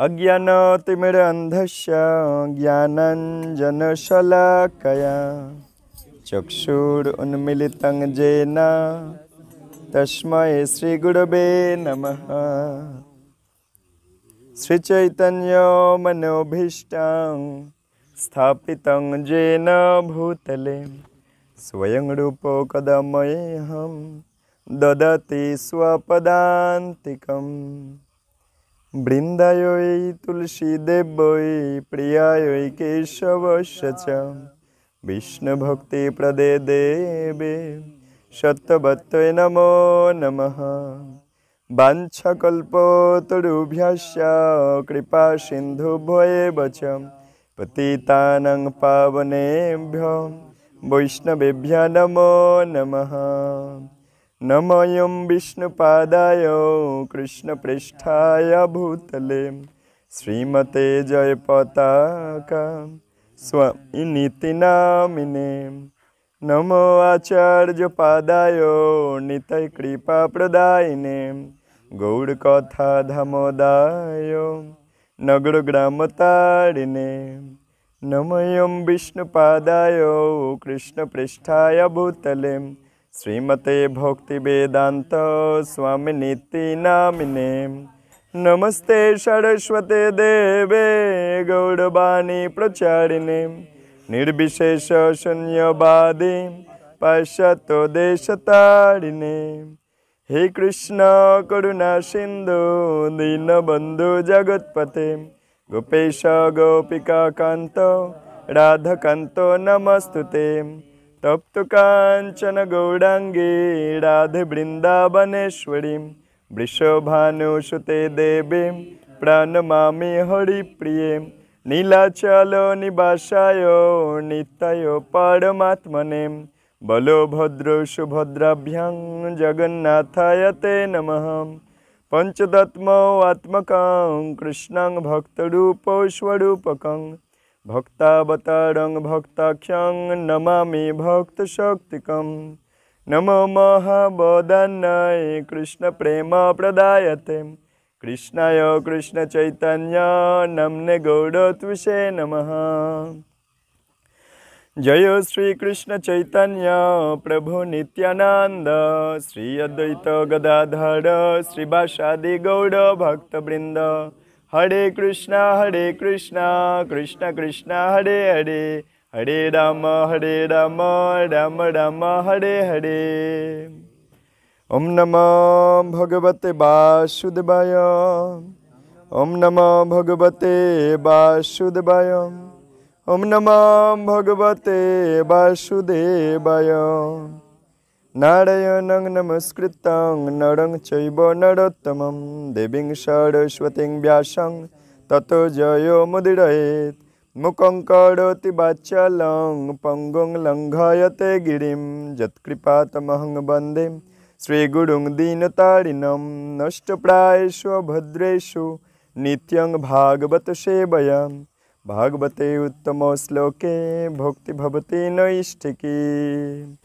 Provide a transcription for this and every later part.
अज्ञानतिमिरान्धस्य ज्ञानाञ्जनशलाकया चक्षुरुन्मीलितं येन तस्मै श्रीगुरवे नमः। श्रीचैतन्यमनोभीष्टं स्थापितं येन भूतले स्वयं रूपो कदा मह्यं ददाति स्वपदान्तिकम्। वृन्दायै तुलसीदेव्यै प्रियायै केशवस्य च विष्णुभक्तिप्रदे देवे सत्यवत्यै नमो नमः। वाञ्छाकल्पतरुभ्यश्च कृपा सिन्धुभ्यैव च पतितानां पावनेभ्यो वैष्णवेभ्यो नमो नमः। नमोऽयं विष्णुपादाय कृष्णप्रेष्ठाय भूतले श्रीमते जयपताका स्वामिनिति नामिने। नमो आचार्यपादाय निताय कृपाप्रदायिने गौरकथा धामोदाय नगरग्रामतारिणे। नमोऽयं विष्णुपादाय कृष्णप्रेष्ठाय भूतले श्रीमते भक्तिवेदांत स्वामिनिति नामिने। नमस्ते सरस्वते देवे गौरवाणी प्रचारिणे निर्विशेष शून्यवादी पाश्चात्योदेशतारिणे। हे कृष्ण करुणा सिंधु दीनबंधु जगत्पते गोपेश गोपिका कांत राधाकांत नमस्तुते। तप्त कांचन गौरांगी राधे वृंदावनेश्वरी वृषभानुसुते देवी प्रणमामि हरिप्रिये। नीलाचल निवासाय नित्याय परमात्मने बलभद्र सुभद्राभ्यां जगन्नाथाय ते नमः। पंचतत्त्वात्मकं कृष्णं भक्तरूपं स्वरूपकं भक्तावतारं भक्ताख्यं नमामि भक्तशक्तिकं। नमो महावदान्याय कृष्णप्रेमप्रदायते कृष्णाय कृष्णचैतन्य नाम्ने गौरत्विषे नमः। जय श्री कृष्ण चैतन्य प्रभु नित्यानंद श्री अद्वैत गदाधर श्रीवासादि गौर भक्तवृंद। हरे कृष्णा कृष्ण कृष्ण हरे हरे हरे राम राम राम हरे हरे। ओम नमो भगवते वासुदेवाय ओम नमो भगवते वासुदेवाय ओम नमो भगवते वासुदेवाय। नारायणं नमस्कृतं नरं चैव नरोत्तमं देवीं सरस्वतीं व्यासं ततो जयो मुदीरयेत्। मुखं करोति वाचालं पङ्गुं लङ्घयते गिरिं यत्कृपातमहं वन्दे श्रीगुरुं दीनतारिणं। नष्टप्रायेषु भद्रेषु नित्यं भागवत सेवया भागवते उत्तम श्लोके भक्ति भवति नैष्ठिकी।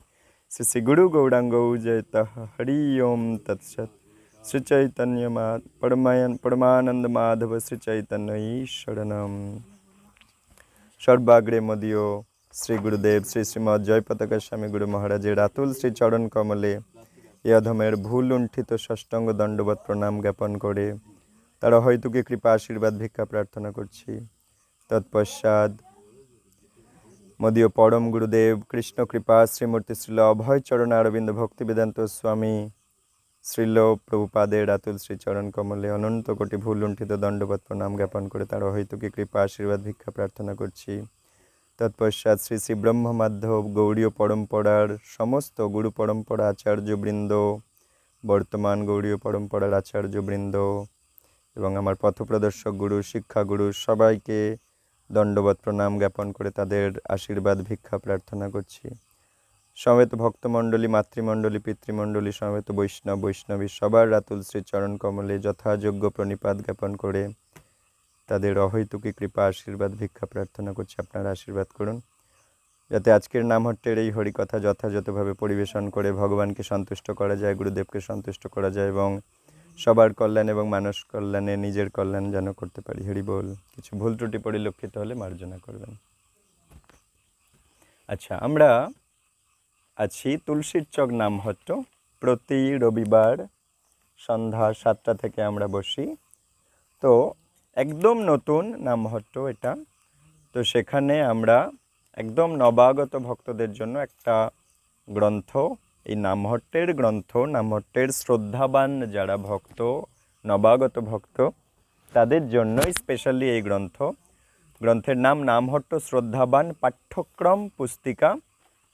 श्री श्री गुरु गौरांग जयतः हरि ओम तत्सत। श्री चैतन्य परमानंद माधव श्री चैतन्य शरणम। सर्वाग्रे मदीयो श्री गुरुदेव श्री श्रीमद जयपताका स्वामी गुरु महाराजेर आतुल श्री चरण कमले ए अधमेर भूल लुंठित षष्टांग दंडवत प्रणाम ज्ञापन करे तार हयतुकी कृपा आशीर्वाद भिक्षा प्रार्थना करछि। तत्पश्चात मदीय परम गुरुदेव कृष्ण कृपा श्रीमूर्ति श्रील अभय चरण अरविंद भक्ति वेदांत स्वामी श्रील प्रभुपादेर आतुल श्री चरण कमले अनंत कोटि भूल लुंठित दंडवत प्रणाम ज्ञापन करे तार हयतुकी कृपा आशीर्वाद भिक्षा प्रार्थना करछि। तत्पश्चात श्री श्री ब्रह्म माधव गौड़ीय परम्परार समस्त गुरु परम्परा आचार्यवृंद बर्तमान गौड़ीय परम्परार आचार्यवृंद एवं आमार पथप्रदर्शक गुरु शिक्षा गुरु सबाइके दंडवत प्रणाम ज्ञापन करे तादेर आशीर्वाद भिक्षा प्रार्थना करछि। समेत भक्तमंडली मातृमंडली पितृमंडली समेत वैष्णव वैष्णवी सबार आतुल श्री चरण कमले यथायोग्य प्रणिपात ज्ञापन करे तादेर अहैतुकी कृपा आशीर्वाद भिक्षा प्रार्थना करछि। आपनारा आशीर्वाद करुन যাতে আজকের নামহট্টের এই হরিকথা যথাযথভাবে পরিবেশন করে ভগবানকে সন্তুষ্ট করা যায়, গুরুদেবকে সন্তুষ্ট করা যায় এবং সবার কল্যাণ এবং মানস কল্যাণে নিজের কল্যাণ যেন করতে পারি। হরি বল। কিছু ভুল ত্রুটি পরিলক্ষিত হলে মার্জনা করবেন। আচ্ছা, আমরা আছি তুলসীর চক নামহট্ট। প্রতি রবিবার সন্ধ্যা 7টা থেকে আমরা বসি। তো একদম নতুন নামহট্ট এটা। তো সেখানে আমরা একদম নবাগত ভক্তদের জন্য একটা গ্রন্থ, এই নামহট্টের গ্রন্থ, নামহট্টের শ্রদ্ধাবান যারা ভক্ত, নবাগত ভক্ত, তাদের জন্যই স্পেশালি এই গ্রন্থের নাম নামহট্ট শ্রদ্ধাবান পাঠ্যক্রম পুস্তিকা।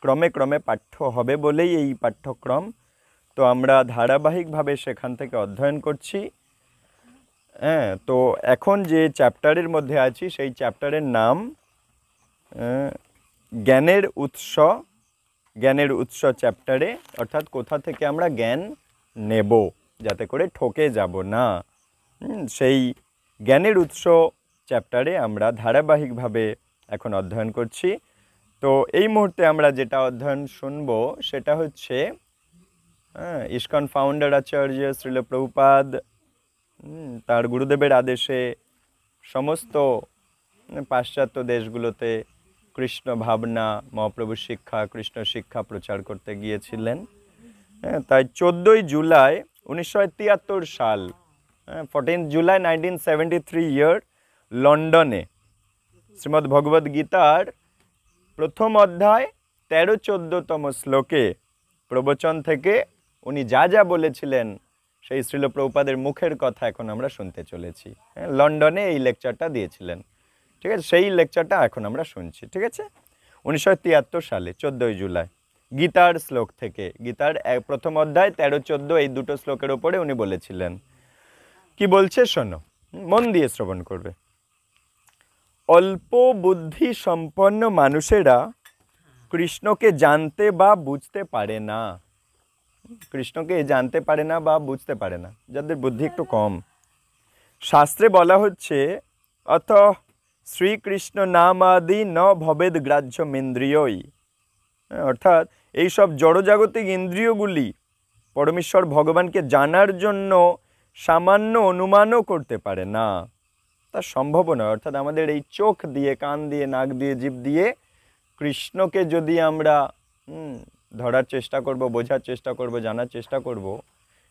ক্রমে ক্রমে পাঠ্য হবে বলেই এই পাঠ্যক্রম। তো আমরা ধারাবাহিকভাবে সেখান থেকে অধ্যয়ন করছি। হ্যাঁ, তো এখন যে চ্যাপ্টারের মধ্যে আছি সেই চ্যাপ্টারের নাম জ্ঞানের উৎস। জ্ঞানের উৎস চ্যাপ্টারে, অর্থাৎ কোথা থেকে আমরা জ্ঞান নেব যাতে করে ঠকে যাব না, সেই জ্ঞানের উৎস চ্যাপ্টারে আমরা ধারাবাহিকভাবে এখন অধ্যয়ন করছি। তো এই মুহূর্তে আমরা যেটা অধ্যয়ন শুনব সেটা হচ্ছে ইস্কন ফাউন্ডার আচার্য শ্রীল প্রভুপাদ তার গুরুদেবের আদেশে সমস্ত পাশ্চাত্য দেশগুলোতে কৃষ্ণ ভাবনা, মহাপ্রভুর শিক্ষা, কৃষ্ণ শিক্ষা প্রচার করতে গিয়েছিলেন। তাই 14 জুলাই 1973 সাল, 14 জুলাই 1973 ইয়ার, লন্ডনে শ্রীমদ্ ভগবদ্ গীতার প্রথম অধ্যায় 13-14তম শ্লোকে প্রবচন থেকে উনি যা যা বলেছিলেন সেই শ্রীল প্রভুপাদের মুখের কথা এখন আমরা শুনতে চলেছি। লন্ডনে এই লেকচারটা দিয়েছিলেন, ঠিক আছে? সেই লেকচারটা এখন আমরা শুনছি, ঠিক আছে? 1973 সালে 14 জুলাই গীতার শ্লোক থেকে, গীতার প্রথম অধ্যায় 13-14 এই দুটো শ্লোকের ওপরে উনি বলেছিলেন। কি বলছে শোনো, মন দিয়ে শ্রবণ করবে। অল্প বুদ্ধি সম্পন্ন মানুষেরা কৃষ্ণকে জানতে বা বুঝতে পারে না। কৃষ্ণকে জানতে পারে না বা বুঝতে পারে না, যাদের বুদ্ধি একটু কম। শাস্ত্রে বলা হচ্ছে অথ শ্রীকৃষ্ণ নাম আদি ন ভবেদ গ্রাহ্য ইন্দ্রিয়ই, অর্থাৎ এইসব জড়জাগতিক ইন্দ্রিয়গুলি পরমেশ্বর ভগবানকে জানার জন্য সামান্য অনুমানও করতে পারে না, তা সম্ভব নয়। অর্থাৎ আমাদের এই চোখ দিয়ে, কান দিয়ে, নাক দিয়ে, জিভ দিয়ে কৃষ্ণকে যদি আমরা ধরার চেষ্টা করব, বোঝার চেষ্টা করব, জানার চেষ্টা করব,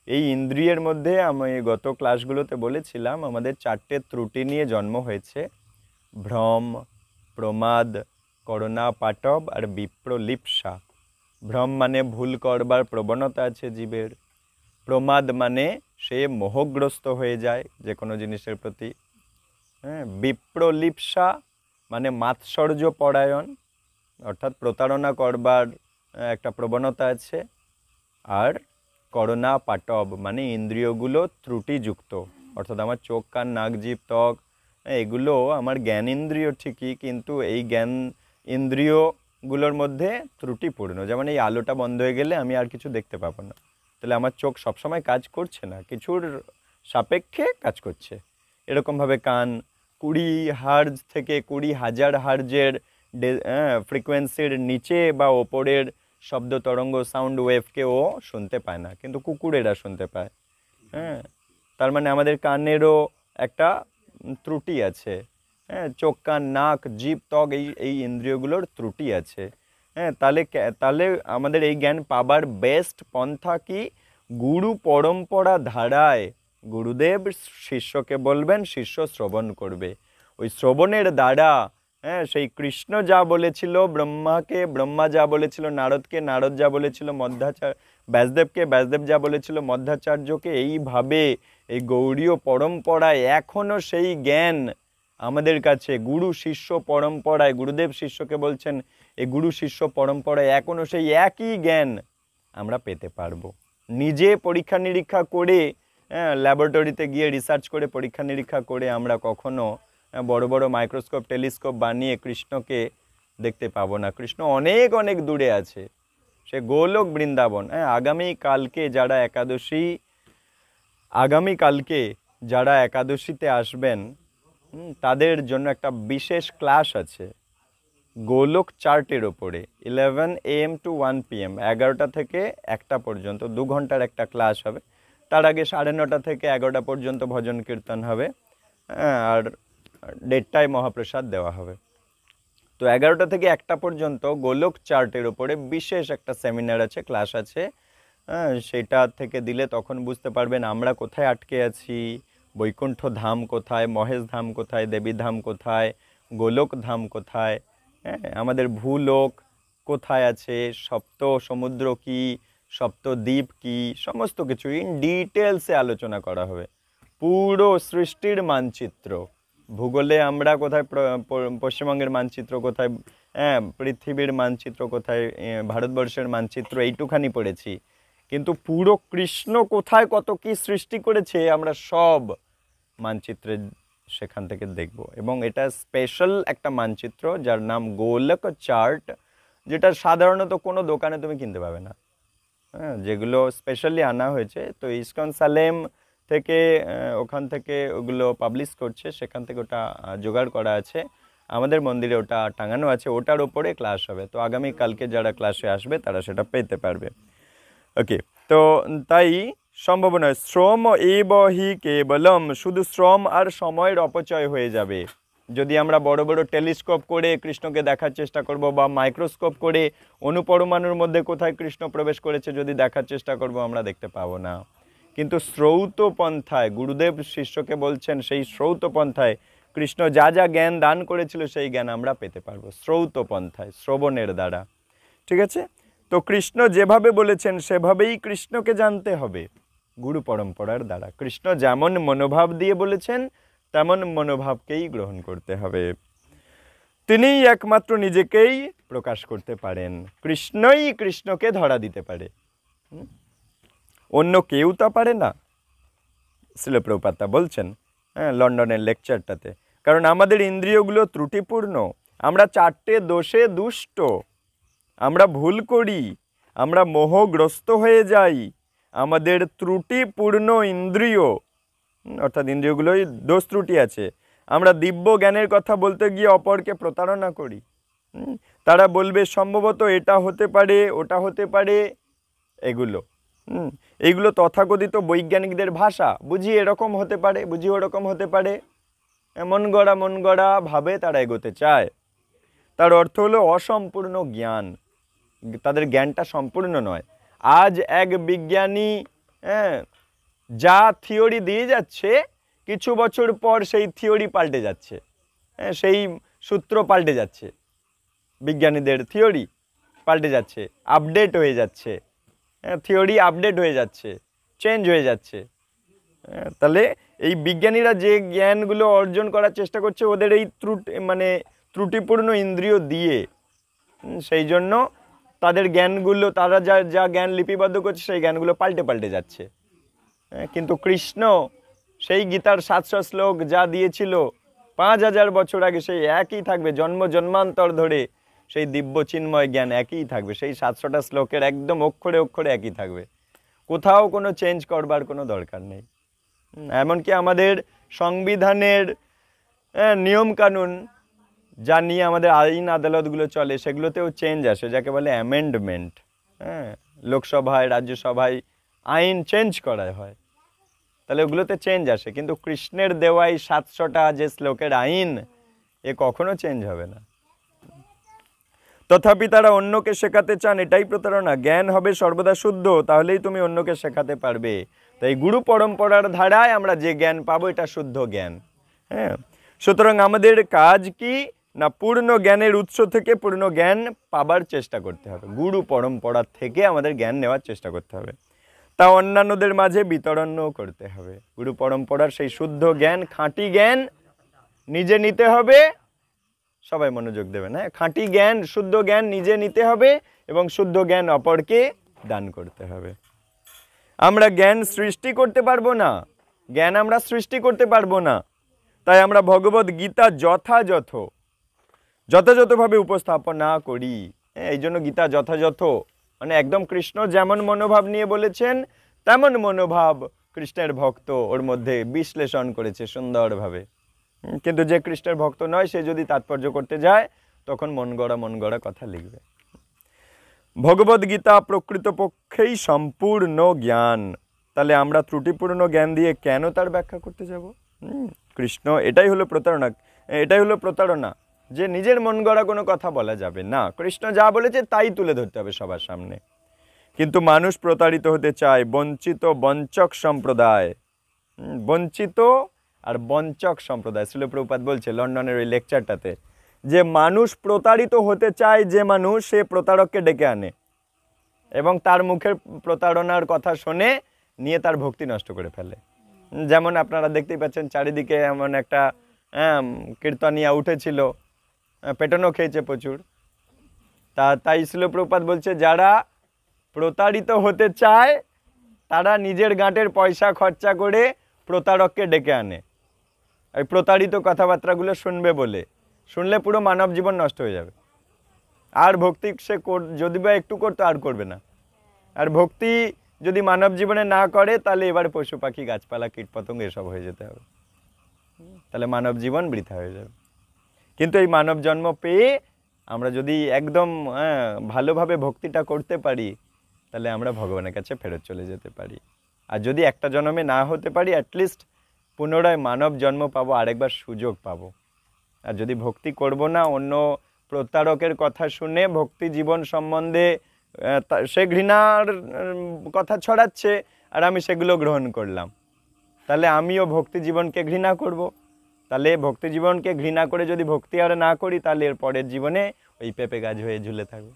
এই ইন্দ্রিয়ের মধ্যে আমি গত ক্লাসগুলোতে বলেছিলাম আমাদের 4টে ত্রুটি নিয়ে জন্ম হয়েছে: ভ্রম, প্রমাদ, করুণা পাটব আর বিপ্রলিপ্সা। ভ্রম মানে ভুল করবার প্রবণতা আছে জীবের। প্রমাদ মানে সে মোহগ্রস্ত হয়ে যায় যে কোনো জিনিসের প্রতি। বিপ্রলিপ্সা মানে মাৎসর্য পরায়ণ, অর্থাৎ প্রতারণা করবার একটা প্রবণতা আছে। আর করুণা পাটব মানে ইন্দ্রিয়গুলো ত্রুটিযুক্ত, অর্থাৎ আমার চোখ, কান, নাক, জিভ, ত্বক এগুলো আমার জ্ঞান ইন্দ্রিয় ঠিকই, কিন্তু এই জ্ঞান ইন্দ্রিয়গুলোর মধ্যে ত্রুটিপূর্ণ। যেমন এই আলোটা বন্ধ হয়ে গেলে আমি আর কিছু দেখতে পাবো না, তাহলে আমার চোখ সবসময় কাজ করছে না, কিছুর সাপেক্ষে কাজ করছে। এরকমভাবে কান 20 হার্জ থেকে 20,000 হার্জের ফ্রিকোয়েন্সির নিচে বা ওপরের শব্দ তরঙ্গ, সাউন্ড ওয়েভকেও শুনতে পায় না, কিন্তু কুকুরেরা শুনতে পায়। তার মানে আমাদের কানেরও একটা ত্রুটি আছে। চোখ, কান, নাক, জিভ, ত্বক এই ইন্দ্রিয়গুলোর ত্রুটি আছে। তাহলে আমাদের এই জ্ঞান পাবার বেস্ট পন্থা কি? গুরু পরম্পরা ধারায় গুরুদেব শিষ্যকে বলবেন, শিষ্য শ্রবণ করবে। ওই শ্রবণের দ্বারা সেই কৃষ্ণ যা বলেছিল ব্রহ্মাকে, ব্রহ্মা যা বলেছিল নারদকে, নারদ যা বলেছিল ব্যাসদেবকে, ব্যাসদেব যা বলেছিল মধ্বাচার্যকে, এইভাবে এই গৌড়ীয় পরম্পরায় এখনও সেই জ্ঞান আমাদের কাছে গুরু শিষ্য পরম্পরায়, গুরুদেব শিষ্যকে বলছেন এই গুরু শিষ্য পরম্পরায় এখনও সেই একই জ্ঞান আমরা পেতে পারবো। নিজে পরীক্ষা নিরীক্ষা করে, ল্যাবরেটরিতে গিয়ে রিসার্চ করে, পরীক্ষা নিরীক্ষা করে আমরা কখনো বড় বড় মাইক্রোস্কোপ, টেলিস্কোপ বানিয়ে কৃষ্ণকে দেখতে পাবো না। কৃষ্ণ অনেক অনেক দূরে আছে, সে গোলক বৃন্দাবন। আগামীকালকে যারা একাদশীতে আসবেন তাদের জন্য একটা বিশেষ ক্লাস আছে গোলক চার্টের ওপরে, 11 AM to 1 PM, 11টা থেকে 1টা পর্যন্ত 2 ঘন্টার একটা ক্লাস হবে। তার আগে 9:30 থেকে 11টা পর্যন্ত ভজন কীর্তন হবে, আর 1:30টায় মহাপ্রসাদ দেওয়া হবে। তো 11টা থেকে 1টা পর্যন্ত গোলক চার্টের উপরে বিশেষ একটা সেমিনার আছে, ক্লাস আছে। সেটা থেকে দিলে তখন বুঝতে পারবেন আমরা কোথায় আটকে আছি, বৈকুণ্ঠ ধাম কোথায়, মহেশ ধাম কোথায়, দেবী ধাম কোথায়, গোলক ধাম কোথায়, আমাদের ভূলোক কোথায় আছে, সপ্ত সমুদ্র কি, সপ্তদ্বীপ কি, সমস্ত কিছু ইন ডিটেলসে আলোচনা করা হবে। পুরো সৃষ্টির মানচিত্র, ভূগোলে আমরা কোথায়, পশ্চিমবঙ্গের মানচিত্র কোথায়, পৃথিবীর মানচিত্র কোথায়, ভারতবর্ষের মানচিত্র এইটুখানি পড়েছি, কিন্তু পুরো কৃষ্ণ কোথায় কত কি সৃষ্টি করেছে আমরা সব মানচিত্রে সেখান থেকে দেখব। এবং এটা স্পেশাল একটা মানচিত্র যার নাম গোলক চার্ট, যেটা সাধারণত কোনো দোকানে তুমি কিনতে পাবে না, যেগুলো স্পেশালি আনা হয়েছে। তো ইসকন সালেম থেকে ওখান থেকে ওগুলো পাবলিশ করছে, সেখান থেকে ওটা জোগাড় করা আছে, আমাদের মন্দিরে ওটা টাঙানো আছে, ওটার ওপরে ক্লাস হবে। তো আগামীকালকে যারা ক্লাসে আসবে তারা সেটা পেতে পারবে। ওকে, তো তাই সম্ভব নয় শ্রম এব হি কেবলম, শুধু শ্রম আর সময়ের অপচয় হয়ে যাবে যদি আমরা বড় বড় টেলিস্কোপ করে কৃষ্ণকে দেখার চেষ্টা করব, বা মাইক্রোস্কোপ করে অনুপরমাণুর মধ্যে কোথায় কৃষ্ণ প্রবেশ করেছে যদি দেখার চেষ্টা করব, আমরা দেখতে পাবো না। কিন্তু শ্রৌত পন্থায় গুরুদেব শিষ্যকে বলছেন, সেই শ্রৌত পন্থায় কৃষ্ণ যা যা জ্ঞান দান করেছিল সেই জ্ঞান আমরা পেতে পারবো শ্রৌত পন্থায়, শ্রবণের দ্বারা। ঠিক আছে, তো কৃষ্ণ যেভাবে বলেছেন সেভাবেই কৃষ্ণকে জানতে হবে গুরু পরম্পরার দ্বারা। কৃষ্ণ যেমন মনোভাব দিয়ে বলেছেন তেমন মনোভাবকেই গ্রহণ করতে হবে। তিনিই একমাত্র নিজেকেই প্রকাশ করতে পারেন, কৃষ্ণই কৃষ্ণকে ধরা দিতে পারে, অন্য কেউ তা পারে না। শ্রীল প্রভুপাদ বলছেন লন্ডনের লেকচারটাতে, কারণ আমাদের ইন্দ্রিয়গুলো ত্রুটিপূর্ণ, আমরা 4টে দোষে দুষ্ট, আমরা ভুল করি, আমরা মোহগ্রস্ত হয়ে যাই, আমাদের ত্রুটিপূর্ণ ইন্দ্রিয়, অর্থাৎ ইন্দ্রিয়গুলোই দোষ ত্রুটি আছে। আমরা দিব্য জ্ঞানের কথা বলতে গিয়ে অপরকে প্রতারণা করি, তারা বলবে সম্ভবত এটা হতে পারে, ওটা হতে পারে, এইগুলো তথাকথিত বৈজ্ঞানিকদের ভাষা, বুঝি এরকম হতে পারে, বুঝি ওরকম হতে পারে, মন গড়া ভাবে তারা এগোতে চায়। তার অর্থ হলো অসম্পূর্ণ জ্ঞান, তাদের জ্ঞানটা সম্পূর্ণ নয়। আজ এক বিজ্ঞানী যা থিওরি দিয়ে যাচ্ছে, কিছু বছর পর সেই থিওরি পাল্টে যাচ্ছে, সেই সূত্র পাল্টে যাচ্ছে, বিজ্ঞানীদের থিওরি পাল্টে যাচ্ছে, আপডেট হয়ে যাচ্ছে, থিওরি আপডেট হয়ে যাচ্ছে, চেঞ্জ হয়ে যাচ্ছে। তাহলে এই বিজ্ঞানীরা যে জ্ঞানগুলো অর্জন করার চেষ্টা করছে ওদের এই ত্রুটিপূর্ণ ইন্দ্রিয় দিয়ে, সেই জন্য তাদের জ্ঞানগুলো, তারা যা জ্ঞান লিপিবদ্ধ করছে সেই জ্ঞানগুলো পাল্টে যাচ্ছে। কিন্তু কৃষ্ণ সেই গীতার 700 শ্লোক যা দিয়েছিল 5000 বছর আগে, সেই একই থাকবে, জন্ম জন্মান্তর ধরে সেই দিব্য চিন্ময় জ্ঞান একই থাকবে, সেই 700টা শ্লোকের একদম অক্ষরে অক্ষরে একই থাকবে, কোথাও কোনো চেঞ্জ করবার কোনো দরকার নেই। এমনকি আমাদের সংবিধানের নিয়মকানুন যা নিয়ে আমাদের আইন আদালতগুলো চলে সেগুলোতেও চেঞ্জ আসে, যাকে বলে অ্যামেন্ডমেন্ট। লোকসভায় রাজ্যসভায় আইন চেঞ্জ করা হয়, তাহলে ওগুলোতে চেঞ্জ আসে। কিন্তু কৃষ্ণের দেওয়াই 700টা যে শ্লোকের আইন, এ কখনো চেঞ্জ হবে না। তথাপি তারা অন্যকে শেখাতে চান, এটাই প্রতারণা। জ্ঞান হবে সর্বদা শুদ্ধ, তাহলেই তুমি অন্যকে শেখাতে পারবে। তাই গুরু পরম্পরার ধারায় আমরা যে জ্ঞান পাবো এটা শুদ্ধ জ্ঞান। সুতরাং আমাদের কাজ কি না, পূর্ণ জ্ঞানের উৎস থেকে পূর্ণ জ্ঞান পাবার চেষ্টা করতে হবে, গুরু পরম্পরা থেকে আমাদের জ্ঞান নেওয়ার চেষ্টা করতে হবে, তা অন্যান্যদের মাঝে বিতরণও করতে হবে। গুরু পরম্পরার সেই শুদ্ধ জ্ঞান, খাঁটি জ্ঞান নিজে নিতে হবে, সবাই মনোযোগ দেবেন, খাঁটি জ্ঞান, শুদ্ধ জ্ঞান নিজে নিতে হবে এবং শুদ্ধ জ্ঞান অপরকে দান করতে হবে। আমরা জ্ঞান সৃষ্টি করতে পারবো না, জ্ঞান আমরা সৃষ্টি করতে পারবো না। তাই আমরা ভগবদ গীতা যথাযথভাবে উপস্থাপন না করি। এই জন্য গীতা যথাযথ মানে একদম কৃষ্ণ যেমন মনোভাব নিয়ে বলেছেন তেমন মনোভাব কৃষ্ণের ভক্ত ওর মধ্যে বিশ্লেষণ করেছে সুন্দরভাবে। কিন্তু যে কৃষ্ণের ভক্ত নয় সে যদি তাৎপর্য করতে যায় তখন মন গড়া কথা লিখবে। ভগবদ গীতা প্রকৃতপক্ষেই সম্পূর্ণ জ্ঞান, তাহলে আমরা ত্রুটিপূর্ণ জ্ঞান দিয়ে কেন তার ব্যাখ্যা করতে যাব? কৃষ্ণ এটাই হলো প্রতারণা, এটাই হলো প্রতারণা, যে নিজের মন গড়া কোনো কথা বলা যাবে না। কৃষ্ণ যা বলেছে তাই তুলে ধরতে হবে সবার সামনে। কিন্তু মানুষ প্রতারিত হতে চায়, বঞ্চিত বঞ্চক সম্প্রদায়, বঞ্চিত আর বঞ্চক সম্প্রদায়। শিল প্রভুপাদ বলছে লন্ডনের ওই লেকচারটাতে, যে মানুষ প্রতারিত হতে চায়, যে মানুষ সে প্রতারককে ডেকে আনে এবং তার মুখের প্রতারণার কথা শুনে নিয়ে তার ভক্তি নষ্ট করে ফেলে। যেমন আপনারা দেখতেই পাচ্ছেন চারিদিকে এমন একটা কীর্তনিয়া উঠেছিল, পেটনও খেয়েছে প্রচুর। তাই শিল প্রভুপাদ বলছে যারা প্রতারিত হতে চায় তারা নিজের গাঁটের পয়সা খরচা করে প্রতারককে ডেকে আনে, এই প্রতারিত কথাবার্তাগুলো শুনবে বলে। শুনলে পুরো মানব জীবন নষ্ট হয়ে যাবে। আর ভক্তি সে যদি বা একটু করতো আর করবে না। আর ভক্তি যদি মানব জীবনে না করে তাহলে এবার পশু পাখি গাছপালা কীটপতঙ্গ এসব হয়ে যেতে হবে, তাহলে মানব জীবন বৃথা হয়ে যাবে। কিন্তু এই মানব জন্ম পেয়ে আমরা যদি একদম ভালোভাবে ভক্তিটা করতে পারি তাহলে আমরা ভগবানের কাছে ফেরত চলে যেতে পারি। আর যদি একটা জন্মে না হতে পারি অ্যাটলিস্ট পুনরায় মানব জন্ম পাবো, আরেকবার সুযোগ পাবো। আর যদি ভক্তি করব না, অন্য প্রতারকের কথা শুনে ভক্তি জীবন সম্বন্ধে সে ঘৃণার কথা ছড়াচ্ছে আর আমি সেগুলো গ্রহণ করলাম, তাহলে আমিও ভক্তি জীবনকে ঘৃণা করব। তাহলে ভক্তি জীবনকে ঘৃণা করে যদি ভক্তি আর না করি তাহলে এর পরের জীবনে ওই পেঁপে গাছ হয়ে ঝুলে থাকবো,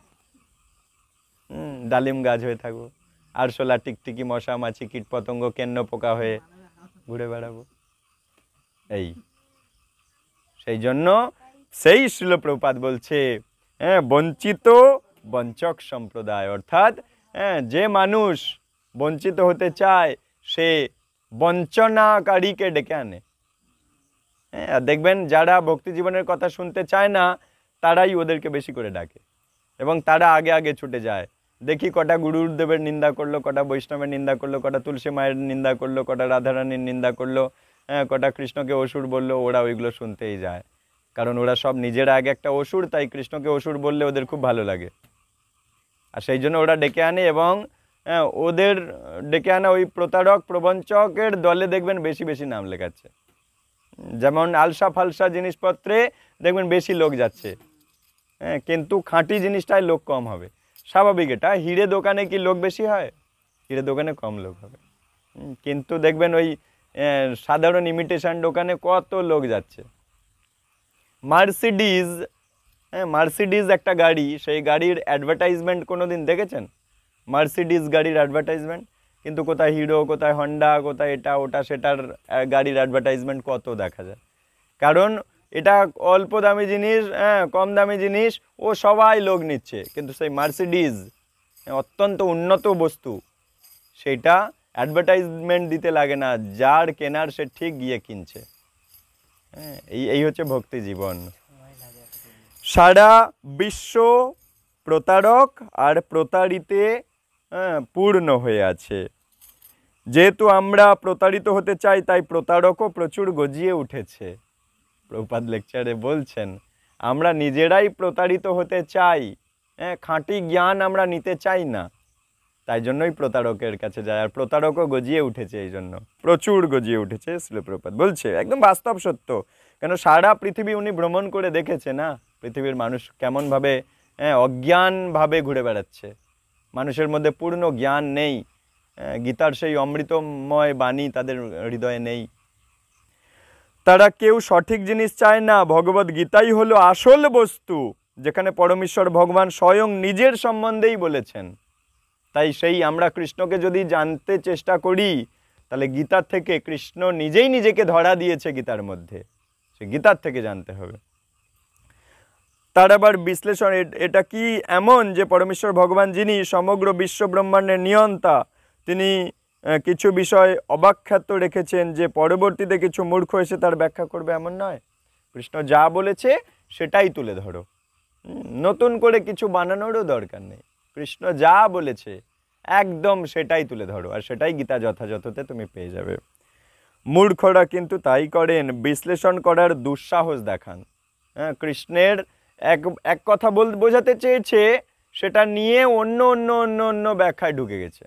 ডালিম গাছ হয়ে থাকবো, আরশোলা টিকটিকি মশা মাছি কীট পতঙ্গ কেন্ন পোকা হয়ে ঘুরে বেড়াবো। সেই জন্য সেই শিল প্রভুপাদ বলছে বঞ্চিত বঞ্চক সম্প্রদায়, অর্থাৎ যে মানুষ বঞ্চিত হতে চায় সে বঞ্চনাকারীকে ডেকে আনে। দেখবেন যারা ভক্তি জীবনের কথা শুনতে চায় না তারাই ওদেরকে বেশি করে ডাকে এবং তারা আগে আগে ছুটে যায়। দেখি কটা গুরুদেবের নিন্দা করলো, কটা বৈষ্ণবের নিন্দা করলো, কটা তুলসী মায়ের নিন্দা করলো, কটা রাধারানীর নিন্দা করলো, কটা কৃষ্ণকে অসুর বললো, ওরা ওইগুলো শুনতেই যায়। কারণ ওরা সব নিজেরা আগে একটা অসুর, তাই কৃষ্ণকে অসুর বললে ওদের খুব ভালো লাগে। আর সেই জন্য ওরা ডেকে আনে এবং ওদের ডেকে আনা ওই প্রতারক প্রবঞ্চকের দলে দেখবেন বেশি বেশি নাম লেখাচ্ছে। যেমন আলসা ফালসা জিনিসপত্রে দেখবেন বেশি লোক যাচ্ছে, কিন্তু খাঁটি জিনিসটায় লোক কম হবে। স্বাভাবিক এটা। হিরে দোকানে কি লোক বেশি হয়? হিরে দোকানে কম লোক হবে। কিন্তু দেখবেন ওই সাধারণ ইমিটেশন দোকানে কত লোক যাচ্ছে। মার্সিডিজ, মার্সিডিজ একটা গাড়ি, সেই গাড়ির অ্যাডভার্টাইজমেন্ট কোনো দিন দেখেছেন? মার্সিডিজ গাড়ির অ্যাডভার্টাইজমেন্ট, কিন্তু কোথায় হিরো, কোথায় হন্ডা, কোথায় এটা ওটা সেটার গাড়ির অ্যাডভার্টাইজমেন্ট কত দেখা যায়। কারণ এটা অল্প দামি জিনিস, কম দামি জিনিস, ও সবাই লোক নিচ্ছে। কিন্তু সেই মার্সিডিজ অত্যন্ত উন্নত বস্তু, সেটা অ্যাডভার্টাইজমেন্ট দিতে লাগে না, যার কেনার সে ঠিক গিয়ে কিনছে। এই হচ্ছে ভক্তি জীবন। সারা বিশ্ব প্রতারক আর প্রতারিতে পূর্ণ হয়ে আছে। যেহেতু আমরা প্রতারিত হতে চাই তাই প্রতারকও প্রচুর গজিয়ে উঠেছে। প্রভুপাদ লেকচারে বলছেন আমরা নিজেরাই প্রতারিত হতে চাই, খাঁটি জ্ঞান আমরা নিতে চাই না, তাই জন্যই প্রতারকের কাছে যায়। আর প্রতারকও গজিয়ে উঠেছে, এই জন্য প্রচুর গজিয়ে উঠেছে। শিল প্রভুপাদ বলছে একদম বাস্তব সত্য। কেন সারা পৃথিবী উনি ভ্রমণ করে দেখেছে না, পৃথিবীর মানুষ কেমনভাবে অজ্ঞানভাবে ঘুরে বেড়াচ্ছে। মানুষের মধ্যে পূর্ণ জ্ঞান নেই, গীতার সেই অমৃতময় বাণী তাদের হৃদয়ে নেই। তারা কেউ সঠিক জিনিস চায় না। ভগবদ গীতাই হলো আসল বস্তু, যেখানে পরমেশ্বর ভগবান স্বয়ং নিজের সম্বন্ধেই বলেছেন। তাই সেই আমরা কৃষ্ণকে যদি জানতে চেষ্টা করি তাহলে গীতার থেকে, কৃষ্ণ নিজেই নিজেকে ধরা দিয়েছে গীতার মধ্যে, সে গীতার থেকে জানতে হবে। তার আবার বিশ্লেষণ, এটা কি এমন যে পরমেশ্বর ভগবান যিনি সমগ্র বিশ্ব ব্রহ্মাণ্ডের নিয়ন্তা, তিনি কিছু বিষয় অব্যাখ্যাত রেখেছেন যে পরবর্তীতে কিছু মূর্খ এসে তার ব্যাখ্যা করবে, এমন নয়। কৃষ্ণ যা বলেছে সেটাই তুলে ধরো, নতুন করে কিছু বানানোরও দরকার নেই। কৃষ্ণ যা বলেছে একদম সেটাই তুলে ধরো, আর সেটাই গীতা যথাযথতে তুমি পেয়ে যাবে। মূর্খরা কিন্তু তাই করেন, বিশ্লেষণ করার দুঃসাহস দেখান। কৃষ্ণের এক কথা বোঝাতে চেয়েছে, সেটা নিয়ে অন্য অন্য অন্য অন্য ব্যাখ্যায় ঢুকে গেছে।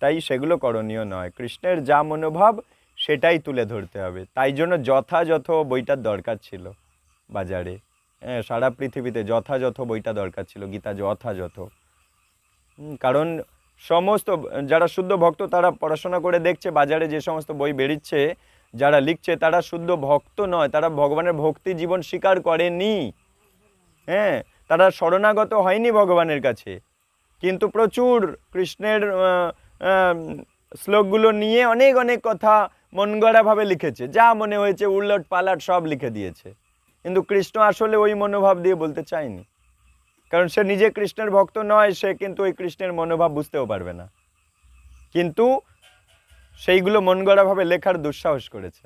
তাই সেগুলো করণীয় নয়। কৃষ্ণের যা মনোভাব সেটাই তুলে ধরতে হবে। তাই জন্য যথাযথ বইটার দরকার ছিল বাজারে, হ্যাঁ, সারা পৃথিবীতে যথাযথ বইটা দরকার ছিল, গীতা যথাযথ। কারণ সমস্ত যারা শুদ্ধ ভক্ত তারা পড়াশোনা করে দেখছে বাজারে যে সমস্ত বই বেরিচ্ছে, যারা লিখছে তারা শুদ্ধ ভক্ত নয়, তারা ভগবানের ভক্তি জীবন স্বীকার করেনি, হ্যাঁ, তারা শরণাগত হয়নি ভগবানের কাছে, কিন্তু প্রচুর কৃষ্ণের শ্লোকগুলো নিয়ে অনেক অনেক কথা মন গড়াভাবে লিখেছে, যা মনে হয়েছে উলট পালাট সব লিখে দিয়েছে। কিন্তু কৃষ্ণ আসলে ওই মনোভাব দিয়ে বলতে চায়নি, কারণ সে নিজে কৃষ্ণের ভক্ত নয়, সে কিন্তু ওই কৃষ্ণের মনোভাব বুঝতেও পারবে না, কিন্তু সেইগুলো মন গড়াভাবে লেখার দুঃসাহস করেছে,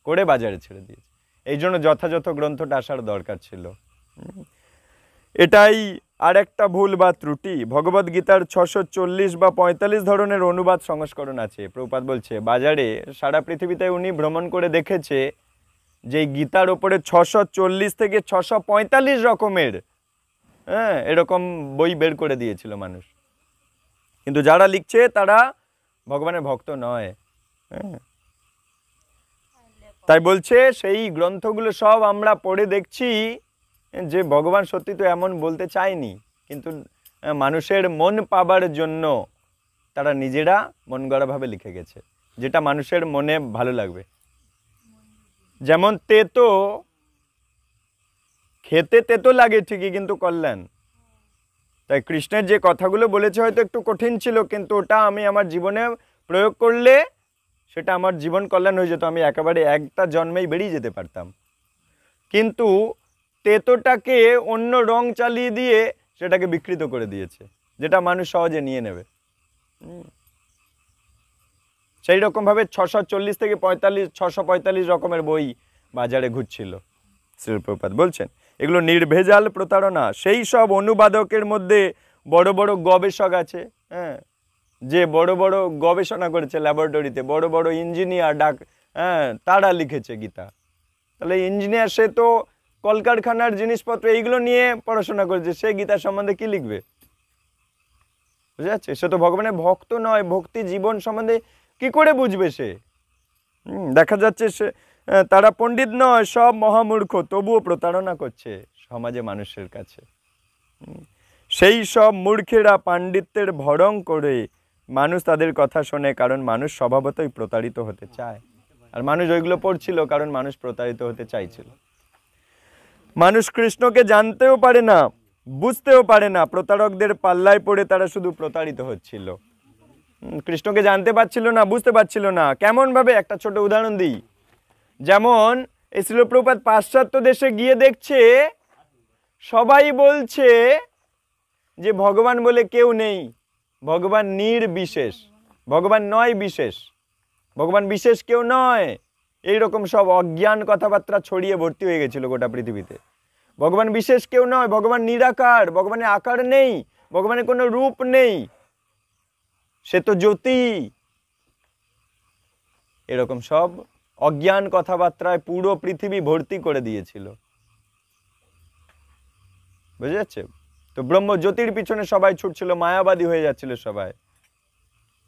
করে বাজারে ছেড়ে দিয়েছে। এই জন্য যথাযথ গ্রন্থটা আসার দরকার ছিল। এটাই আর একটা ভুল বা ত্রুটি। ভগবদ্গীতার 640 বা 45 ধরনের অনুবাদ সংস্করণ আছে। প্রভুপাদ বলছে বাজারে সারা পৃথিবীতে উনি ভ্রমণ করে দেখেছে যে গীতার ওপরে 640 থেকে 645 রকমের, হ্যাঁ, এরকম বই বের করে দিয়েছিল মানুষ, কিন্তু যারা লিখছে তারা ভগবানের ভক্ত নয়। হ্যাঁ, তাই বলছে সেই গ্রন্থগুলো সব আমরা পড়ে দেখছি যে ভগবান সত্যি তো এমন বলতে চায়নি, কিন্তু মানুষের মন পাবার জন্য তারা নিজেরা মন গড়াভাবে লিখে গেছে, যেটা মানুষের মনে ভালো লাগবে। যেমন তেতো, খেতে তেতো লাগে ঠিকই, কিন্তু কল্যাণ। তাই কৃষ্ণের যে কথাগুলো বলেছে হয়তো একটু কঠিন ছিল, কিন্তু ওটা আমি আমার জীবনে প্রয়োগ করলে সেটা আমার জীবন কল্যাণ হয়ে যেত, আমি একেবারে একটা জন্মেই বেরিয়ে যেতে পারতাম। কিন্তু তেতোটাকে অন্য রং চালিয়ে দিয়ে সেটাকে বিকৃত করে দিয়েছে, যেটা মানুষ সহজে নিয়ে নেবে। সেই রকমভাবে 640 থেকে 645 রকমের বই বাজারে ঘুরছিল। শ্রীল প্রভুপাদ বলছেন এগুলো নির্ভেজাল প্রতারণা। সেই সব অনুবাদকের মধ্যে বড় বড় গবেষক আছে, হ্যাঁ, যে বড় বড় গবেষণা করেছে ল্যাবরেটরিতে, বড় বড় ইঞ্জিনিয়ার হ্যাঁ, তারা লিখেছে গীতা। তাহলে ইঞ্জিনিয়ার সে তো কলকারখানার জিনিসপত্র এইগুলো নিয়ে পড়াশোনা করেছে, সে গীতা সম্বন্ধে কি লিখবে? বুঝা যাচ্ছে? সে তো ভগবানের ভক্ত নয়, ভক্তি জীবন সম্বন্ধে কি করে বুঝবে সে? দেখা যাচ্ছে সে তারা পণ্ডিত নয়, সব মহামূর্খ, তবুও প্রতারণা করছে সমাজে মানুষের কাছে। সেই সব মূর্খেরা পাণ্ডিত্যের ভরং করে মানুষ তাদের কথা শোনে, কারণ মানুষ স্বভাবতই প্রতারিত হতে চায়। আর মানুষ ওইগুলো পড়ছিল কারণ মানুষ প্রতারিত হতে চাইছিল। মানুষ কৃষ্ণকে জানতেও পারে না, বুঝতেও পারে না, প্রতারকদের পাল্লায় পড়ে তারা শুধু প্রতারিত হচ্ছিল। কৃষ্ণকে জানতে পারছিল না, বুঝতে পারছিল না। কেমন ভাবে? একটা ছোট উদাহরণ দিই। যেমন এই শ্রীল প্রভুপাদ পাশ্চাত্য দেশে গিয়ে দেখছে সবাই বলছে যে ভগবান বলে কেউ নেই, ভগবান নির্বিশেষ, ভগবান নয় বিশেষ, ভগবান বিশেষ কেউ নয়। এইরকম সব অজ্ঞান কথাবার্তা ছড়িয়ে ভর্তি হয়ে গেছিল গোটা পৃথিবীতে। ভগবান বিশেষ কেউ নয়, ভগবান নিরাকার, ভগবানের আকার নেই, ভগবানের কোনো রূপ নেই, সে তো জ্যোতি। এরকম সব অজ্ঞান কথাবার্তায় পুরো পৃথিবী ভর্তি করে দিয়েছিল। বুঝা যাচ্ছে? তো ব্রহ্ম জ্যোতির পিছনে সবাই ছুটছিল, মায়াবাদী হয়ে যাচ্ছিল সবাই।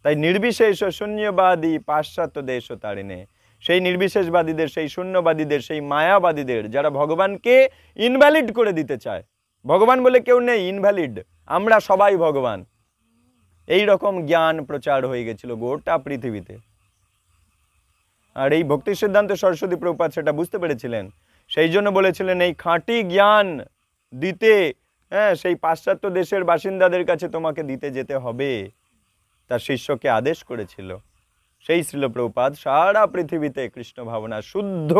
তাই নির্বিশেষ শূন্যবাদী পাশ্চাত্য দেশ তারিণে, সেই নির্বিশেষবাদীদের, সেই শূন্যবাদীদের, সেই মায়াবাদীদের যারা ভগবানকে ইনভ্যালিড করে দিতে চায়, ভগবান বলে কেউ নেই, ইনভ্যালিড, আমরা সবাই ভগবান, এই রকম জ্ঞান প্রচার হয়ে গেছিল গোটা পৃথিবীতে। আর এই ভক্তি সিদ্ধান্ত সরস্বতী প্রভুপাদ সেটা বুঝতে পেরেছিলেন, সেই জন্য বলেছিলেন এই খাঁটি জ্ঞান দিতে, হ্যাঁ, সেই পাশ্চাত্য দেশের বাসিন্দাদের কাছে তোমাকে দিতে যেতে হবে। তার শিষ্যকে আদেশ করেছিল। সেই শ্রীল প্রভুপাদ সারা পৃথিবীতে কৃষ্ণ ভাবনা শুদ্ধ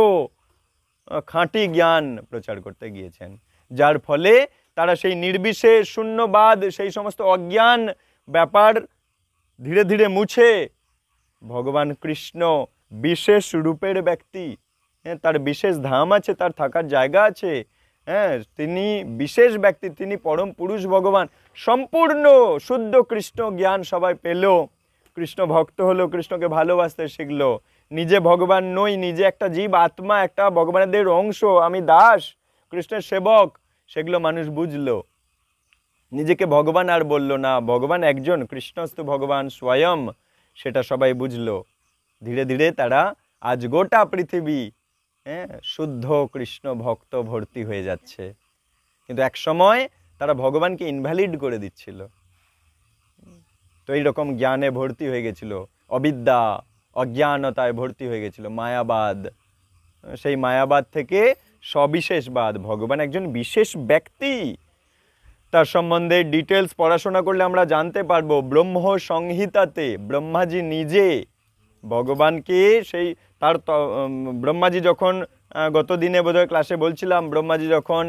খাঁটি জ্ঞান প্রচার করতে গিয়েছেন, যার ফলে তারা সেই নির্বিশেষ শূন্যবাদ, সেই সমস্ত অজ্ঞান ব্যাপার ধীরে ধীরে মুছে ভগবান কৃষ্ণ বিশেষ রূপের ব্যক্তি, হ্যাঁ, তার বিশেষ ধাম আছে, তার থাকার জায়গা আছে, হ্যাঁ, তিনি বিশেষ ব্যক্তি, তিনি পরম পুরুষ ভগবান, সম্পূর্ণ শুদ্ধ কৃষ্ণ জ্ঞান সবাই পেল, কৃষ্ণ ভক্ত হলো, কৃষ্ণকে ভালোবাসতে শিখলো। নিজে ভগবান নই, নিজে একটা জীব আত্মা, একটা ভগবানের অংশ, আমি দাস, কৃষ্ণের সেবক, সেগুলো মানুষ বুঝলো। নিজেকে ভগবান আর বলল না, ভগবান একজন, কৃষ্ণস্তু ভগবান স্বয়ং, সেটা সবাই বুঝলো। ধীরে ধীরে তারা আজ গোটা পৃথিবী শুদ্ধ কৃষ্ণ ভক্ত ভর্তি হয়ে যাচ্ছে। কিন্তু এক সময় তারা ভগবানকে ইনভ্যালিড করে দিচ্ছিল। তো এইরকম জ্ঞানে ভর্তি হয়ে গেছিল, অবিদ্যা অজ্ঞানতায় ভর্তি হয়ে গেছিল, মায়াবাদ। সেই মায়াবাদ থেকে সবিশেষবাদ, ভগবান একজন বিশেষ ব্যক্তি, তার সম্বন্ধে ডিটেলস পড়াশোনা করলে আমরা জানতে পারবো। ব্রহ্ম সংহিতাতে ব্রহ্মাজি নিজে ভগবানকে সেই তার ব্রহ্মাজি যখন গত দিনে বোধহয় ক্লাসে বলছিলাম, ব্রহ্মাজি যখন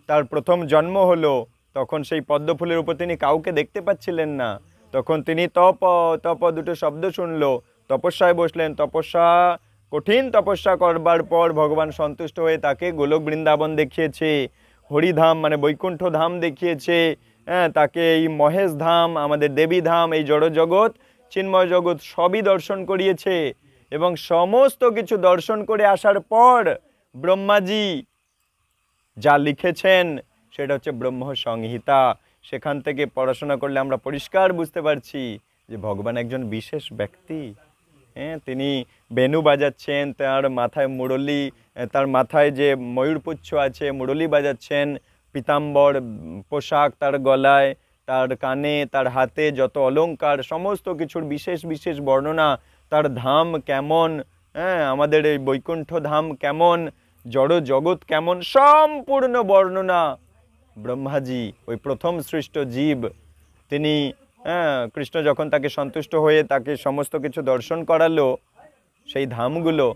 তার প্রথম জন্ম হলো তখন সেই পদ্মফুলের উপর তিনি কাউকে দেখতে পাচ্ছিলেন না। তখন তিনি তপ তপ দুটো শব্দ শুনলো, তপস্যায় বসলেন। তপস্যা, কঠিন তপস্যা করবার পর ভগবান সন্তুষ্ট হয়ে তাকে গোলক বৃন্দাবন দেখিয়েছে, হরিধাম মানে বৈকুণ্ঠ ধাম দেখিয়েছে, তাকে এই মহেশ ধাম, আমাদের দেবী ধাম, এই জড় জগৎ, চিন্ময় জগৎ সবই দর্শন করিয়েছে। এবং সমস্ত কিছু দর্শন করে আসার পর ব্রহ্মাজি যা লিখেছেন সেটা হচ্ছে ব্রহ্ম সংহিতা। সেখান থেকে পড়াশোনা করলে আমরা পরিষ্কার বুঝতে পারছি যে ভগবান একজন বিশেষ ব্যক্তি। তিনি বেণু বাজাচ্ছেন, তার মাথায় মুরলী, তার মাথায় যে ময়ূরপুচ্ছ আছে মুরলী বাজাচ্ছেন, পীতাম্বর পোশাক তার গলায়, তার কানে, তার হাতে যত অলংকার, সমস্ত কিছুর বিশেষ বিশেষ বর্ণনা, তার ধাম কেমন, আমাদের এই বৈকুণ্ঠ ধাম কেমন, জড় জগৎ কেমন, সম্পূর্ণ বর্ণনা ব্রহ্মাজি, ওই প্রথম সৃষ্ট জীব, তিনি কৃষ্ণ যখন তাকে সন্তুষ্ট হয়ে তাকে সমস্ত কিছু দর্শন করালো সেই ধামগুলো,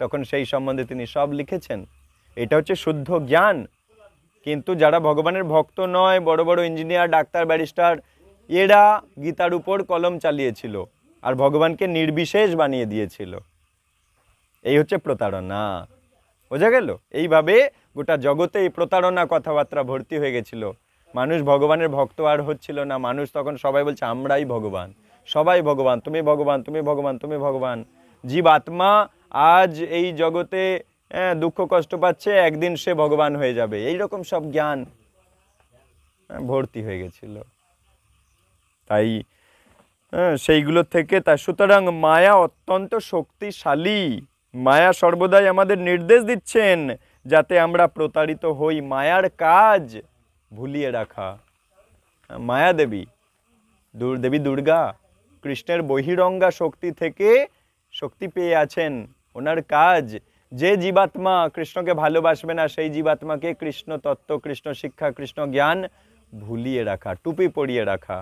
তখন সেই সম্বন্ধে তিনি সব লিখেছেন। এটা হচ্ছে শুদ্ধ জ্ঞান। কিন্তু যারা ভগবানের ভক্ত নয়, বড় বড় ইঞ্জিনিয়ার, ডাক্তার, ব্যারিস্টার, এরা গীতার উপর কলম চালিয়েছিল আর ভগবানকে নির্বিশেষ বানিয়ে দিয়েছিল। এই হচ্ছে প্রতারণা। বোঝা গেল? এইভাবে গোটা জগতে এই প্রতারণা কথাবার্তা ভর্তি হয়ে গেছিল। মানুষ ভগবানের ভক্ত আর হচ্ছিল না। মানুষ তখন সবাই বলছে আমরাই ভগবান, সবাই ভগবান, তুমি ভগবান, তুমি ভগবান, তুমি ভগবান। জীব আত্মা আজ এই জগতে দুঃখ কষ্ট পাচ্ছে, একদিন সে ভগবান হয়ে যাবে, এইরকম সব জ্ঞান ভর্তি হয়ে গেছিল। তাই সেইগুলো থেকে সুতরাং মায়া অত্যন্ত শক্তিশালী। মায়া সর্বদাই আমাদের নির্দেশ দিচ্ছেন যাতে আমরা প্রতারিত হই। মায়ার কাজ ভুলিয়ে রাখা। মায়া দেবী, দেবী দুর্গা কৃষ্ণের বহিরঙ্গা শক্তি থেকে শক্তি পেয়ে আছেন। ওনার কাজ, যে জীবাত্মা কৃষ্ণকে ভালোবাসবে না সেই জীবাত্মাকে কৃষ্ণ তত্ত্ব, কৃষ্ণ শিক্ষা, কৃষ্ণ জ্ঞান ভুলিয়ে রাখা, টুপি পরিয়ে রাখা,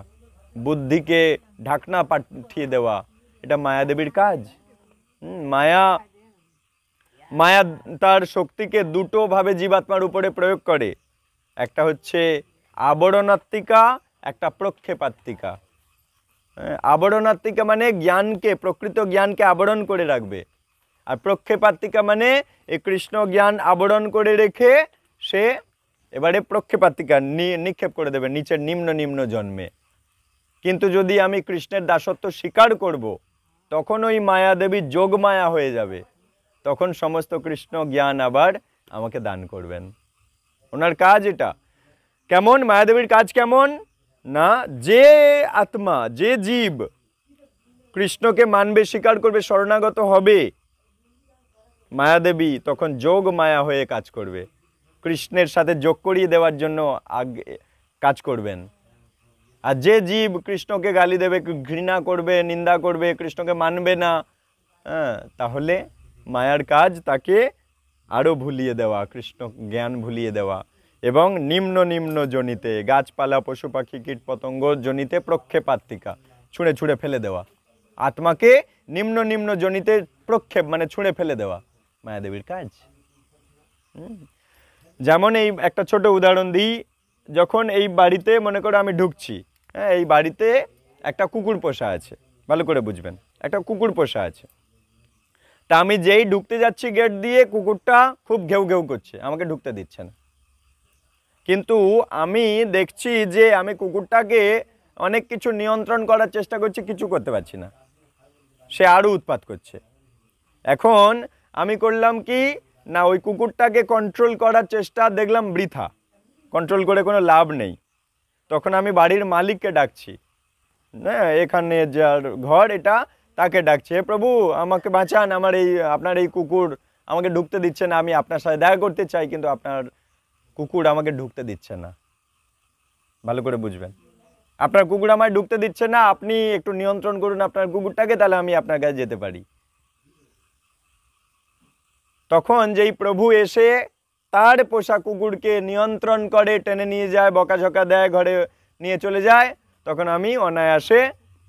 বুদ্ধিকে ঢাকনা পাঠিয়ে দেওয়া, এটা মায়াদেবীর কাজ। মায়া মায়া তার শক্তিকে দুটো ভাবে জীবাত্মার উপরে প্রয়োগ করে। একটা হচ্ছে আবরণাত্মিকা, একটা প্রক্ষেপাত্মিকা। আবরণাত্মিকা মানে জ্ঞানকে, প্রকৃত জ্ঞানকে আবরণ করে রাখবে। আর প্রক্ষেপাত্মিকা মানে এই কৃষ্ণ জ্ঞান আবরণ করে রেখে সে এবারে প্রক্ষেপাত্মিকা নিক্ষেপ করে দেবে নিচের নিম্ন নিম্ন জন্মে। কিন্তু যদি আমি কৃষ্ণের দাসত্ব স্বীকার করব, তখন ওই মায়াদেবী যোগ মায়া হয়ে যাবে। তখন সমস্ত কৃষ্ণ জ্ঞান আবার আমাকে দান করবেন। ওনার কাজ এটা। কেমন মায়াদেবীর কাজ? কেমন না, যে আত্মা, যে জীব কৃষ্ণকে মানবে, স্বীকার করবে, শরণাগত হবে, মায়াদেবী তখন যোগ মায়া হয়ে কাজ করবে। কৃষ্ণের সাথে যোগ করিয়ে দেওয়ার জন্য কাজ করবেন। আর যে জীব কৃষ্ণকে গালি দেবে, ঘৃণা করবে, নিন্দা করবে, কৃষ্ণকে মানবে না, তাহলে মায়ার কাজ তাকে আরও ভুলিয়ে দেওয়া, কৃষ্ণ জ্ঞান ভুলিয়ে দেওয়া। এবং নিম্ন নিম্ন জনিতে, গাছপালা, পশু পাখি, কীট পতঙ্গ জনিতে প্রক্ষেপাত্মিকা, ছুঁড়ে ছুঁড়ে ফেলে দেওয়া। আত্মাকে নিম্ন নিম্ন জনিতে প্রক্ষেপ মানে ছুঁড়ে ফেলে দেওয়া মায়াদেবীর কাজ। যেমন এই একটা ছোট উদাহরণ দিই। যখন এই বাড়িতে মনে করো আমি ঢুকছি, এই বাড়িতে একটা কুকুর পোষা আছে, ভালো করে বুঝবেন, একটা কুকুর পোষা আছে। তা আমি যেই ঢুকতে যাচ্ছি গেট দিয়ে, কুকুরটা খুব ঘেউ ঘেউ করছে, আমাকে ঢুকতে দিচ্ছে না। কিন্তু আমি দেখছি যে আমি কুকুরটাকে অনেক কিছু নিয়ন্ত্রণ করার চেষ্টা করছি, কিছু করতে পারছি না, সে আরও উৎপাত করছে। এখন আমি করলাম কি না, ওই কুকুরটাকে কন্ট্রোল করার চেষ্টা দেখলাম বৃথা, কন্ট্রোল করে কোনো লাভ নেই। তখন আমি বাড়ির মালিককে ডাকছি, হ্যাঁ, এখানে যার ঘর এটা তাকে ডাকছে, হে প্রভু আমাকে বাঁচান, আমার এই আপনার এই কুকুর আমাকে ঢুকতে দিচ্ছে না, আমি আপনার সাথে দেখা করতে চাই কিন্তু আপনার কুকুর আমাকে ঢুকতে দিচ্ছে না। ভালো করে বুঝবেন, আপনার কুকুর আমায় ঢুকতে দিচ্ছে না, আপনি একটু নিয়ন্ত্রণ করুন আপনার কুকুরটাকে, তাহলে আমি আপনার কাছে যেতে পারি। তখন যেই প্রভু এসে তার পোষা কুকুরকে নিয়ন্ত্রণ করে, টেনে নিয়ে যায়, বকাঝকা দেয়, ঘরে নিয়ে চলে যায়, তখন আমি অনায়াসে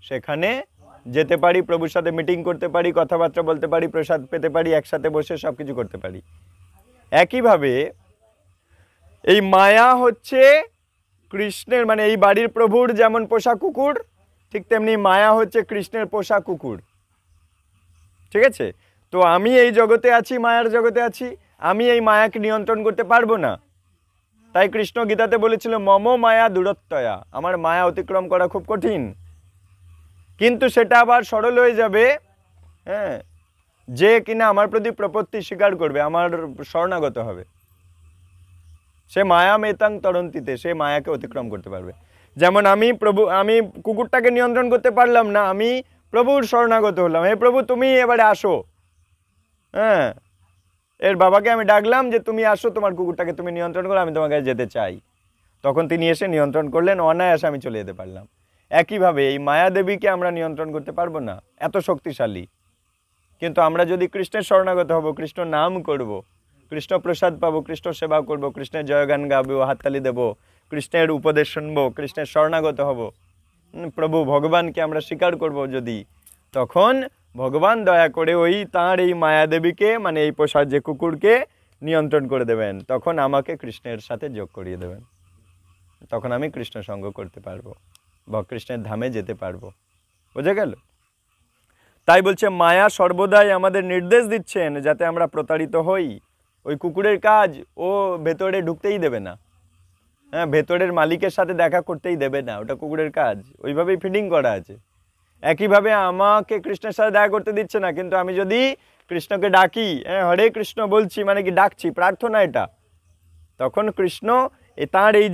সেখানে যেতে পারি, প্রভুর সাথে মিটিং করতে পারি, কথাবার্তা বলতে পারি, প্রসাদ পেতে পারি, একসাথে বসে সব কিছু করতে পারি। একইভাবে এই মায়া হচ্ছে কৃষ্ণের, মানে এই বাড়ির প্রভুর যেমন পোষা কুকুর, ঠিক তেমনি মায়া হচ্ছে কৃষ্ণের পোষা কুকুর। ঠিক আছে? তো আমি এই জগতে আছি, মায়ার জগতে আছি, আমি এই মায়াকে নিয়ন্ত্রণ করতে পারবো না। তাই কৃষ্ণ গীতাতে বলেছিল মম মায়া দূরত্বয়া, আমার মায়া অতিক্রম করা খুব কঠিন। কিন্তু সেটা আবার সরল হয়ে যাবে, হ্যাঁ, যে কিনা আমার প্রতি প্রপত্তি স্বীকার করবে, আমার শরণাগত হবে, সে মায়া মেতাং তরন্তিতে, সে মায়াকে অতিক্রম করতে পারবে। যেমন আমি কুকুরটাকে নিয়ন্ত্রণ করতে পারলাম না, আমি প্রভুর শরণাগত হলাম, হে প্রভু তুমি এবারে আসো, হ্যাঁ, এর বাবাকে আমি ডাকলাম যে তুমি আসো, তোমার কুকুরটাকে তুমি নিয়ন্ত্রণ করো, আমি তোমার কাছে যেতে চাই। তখন তিনি এসে নিয়ন্ত্রণ করলেন, অনায়াসে আমি চলে যেতে পারলাম। একইভাবে এই মায়া দেবীকে আমরা নিয়ন্ত্রণ করতে পারবো না, এত শক্তিশালী। কিন্তু আমরা যদি কৃষ্ণের শরণাগত হব, কৃষ্ণ নাম করব, কৃষ্ণ প্রসাদ পাবো, কৃষ্ণ সেবা করব, কৃষ্ণের জয়গান গাবো, হাততালি দেব, কৃষ্ণের উপদেশ শুনবো, কৃষ্ণের শরণাগত হব, প্রভু ভগবানকে আমরা স্বীকার করব যদি, তখন ভগবান দয়া করে ওই তাঁর এই মায়াদেবীকে, মানে এই পোষা যে কুকুরকে নিয়ন্ত্রণ করে দেবেন, তখন আমাকে কৃষ্ণের সাথে যোগ করিয়ে দেবেন, তখন আমি কৃষ্ণ সঙ্গ করতে পারবো বা কৃষ্ণের ধামে যেতে পারবো। বোঝা গেল? তাই বলছে মায়া সর্বদাই আমাদের নির্দেশ দিচ্ছেন যাতে আমরা প্রতারিত হই। ওই কুকুরের কাজ, ও ভেতরে ঢুকতেই দেবে না, হ্যাঁ, ভেতরের মালিকের সাথে দেখা করতেই দেবে না, ওটা কুকুরের কাজ, ওইভাবেই ফিডিং করা আছে। একইভাবে আমাকে কৃষ্ণের সাথে দেখা করতে দিচ্ছে না, কিন্তু আমি যদি কৃষ্ণকে ডাকি, হ্যাঁ, হরে কৃষ্ণ বলছি, মানে কি ডাকছি, প্রার্থনা এটা, তখন কৃষ্ণ তাঁর এই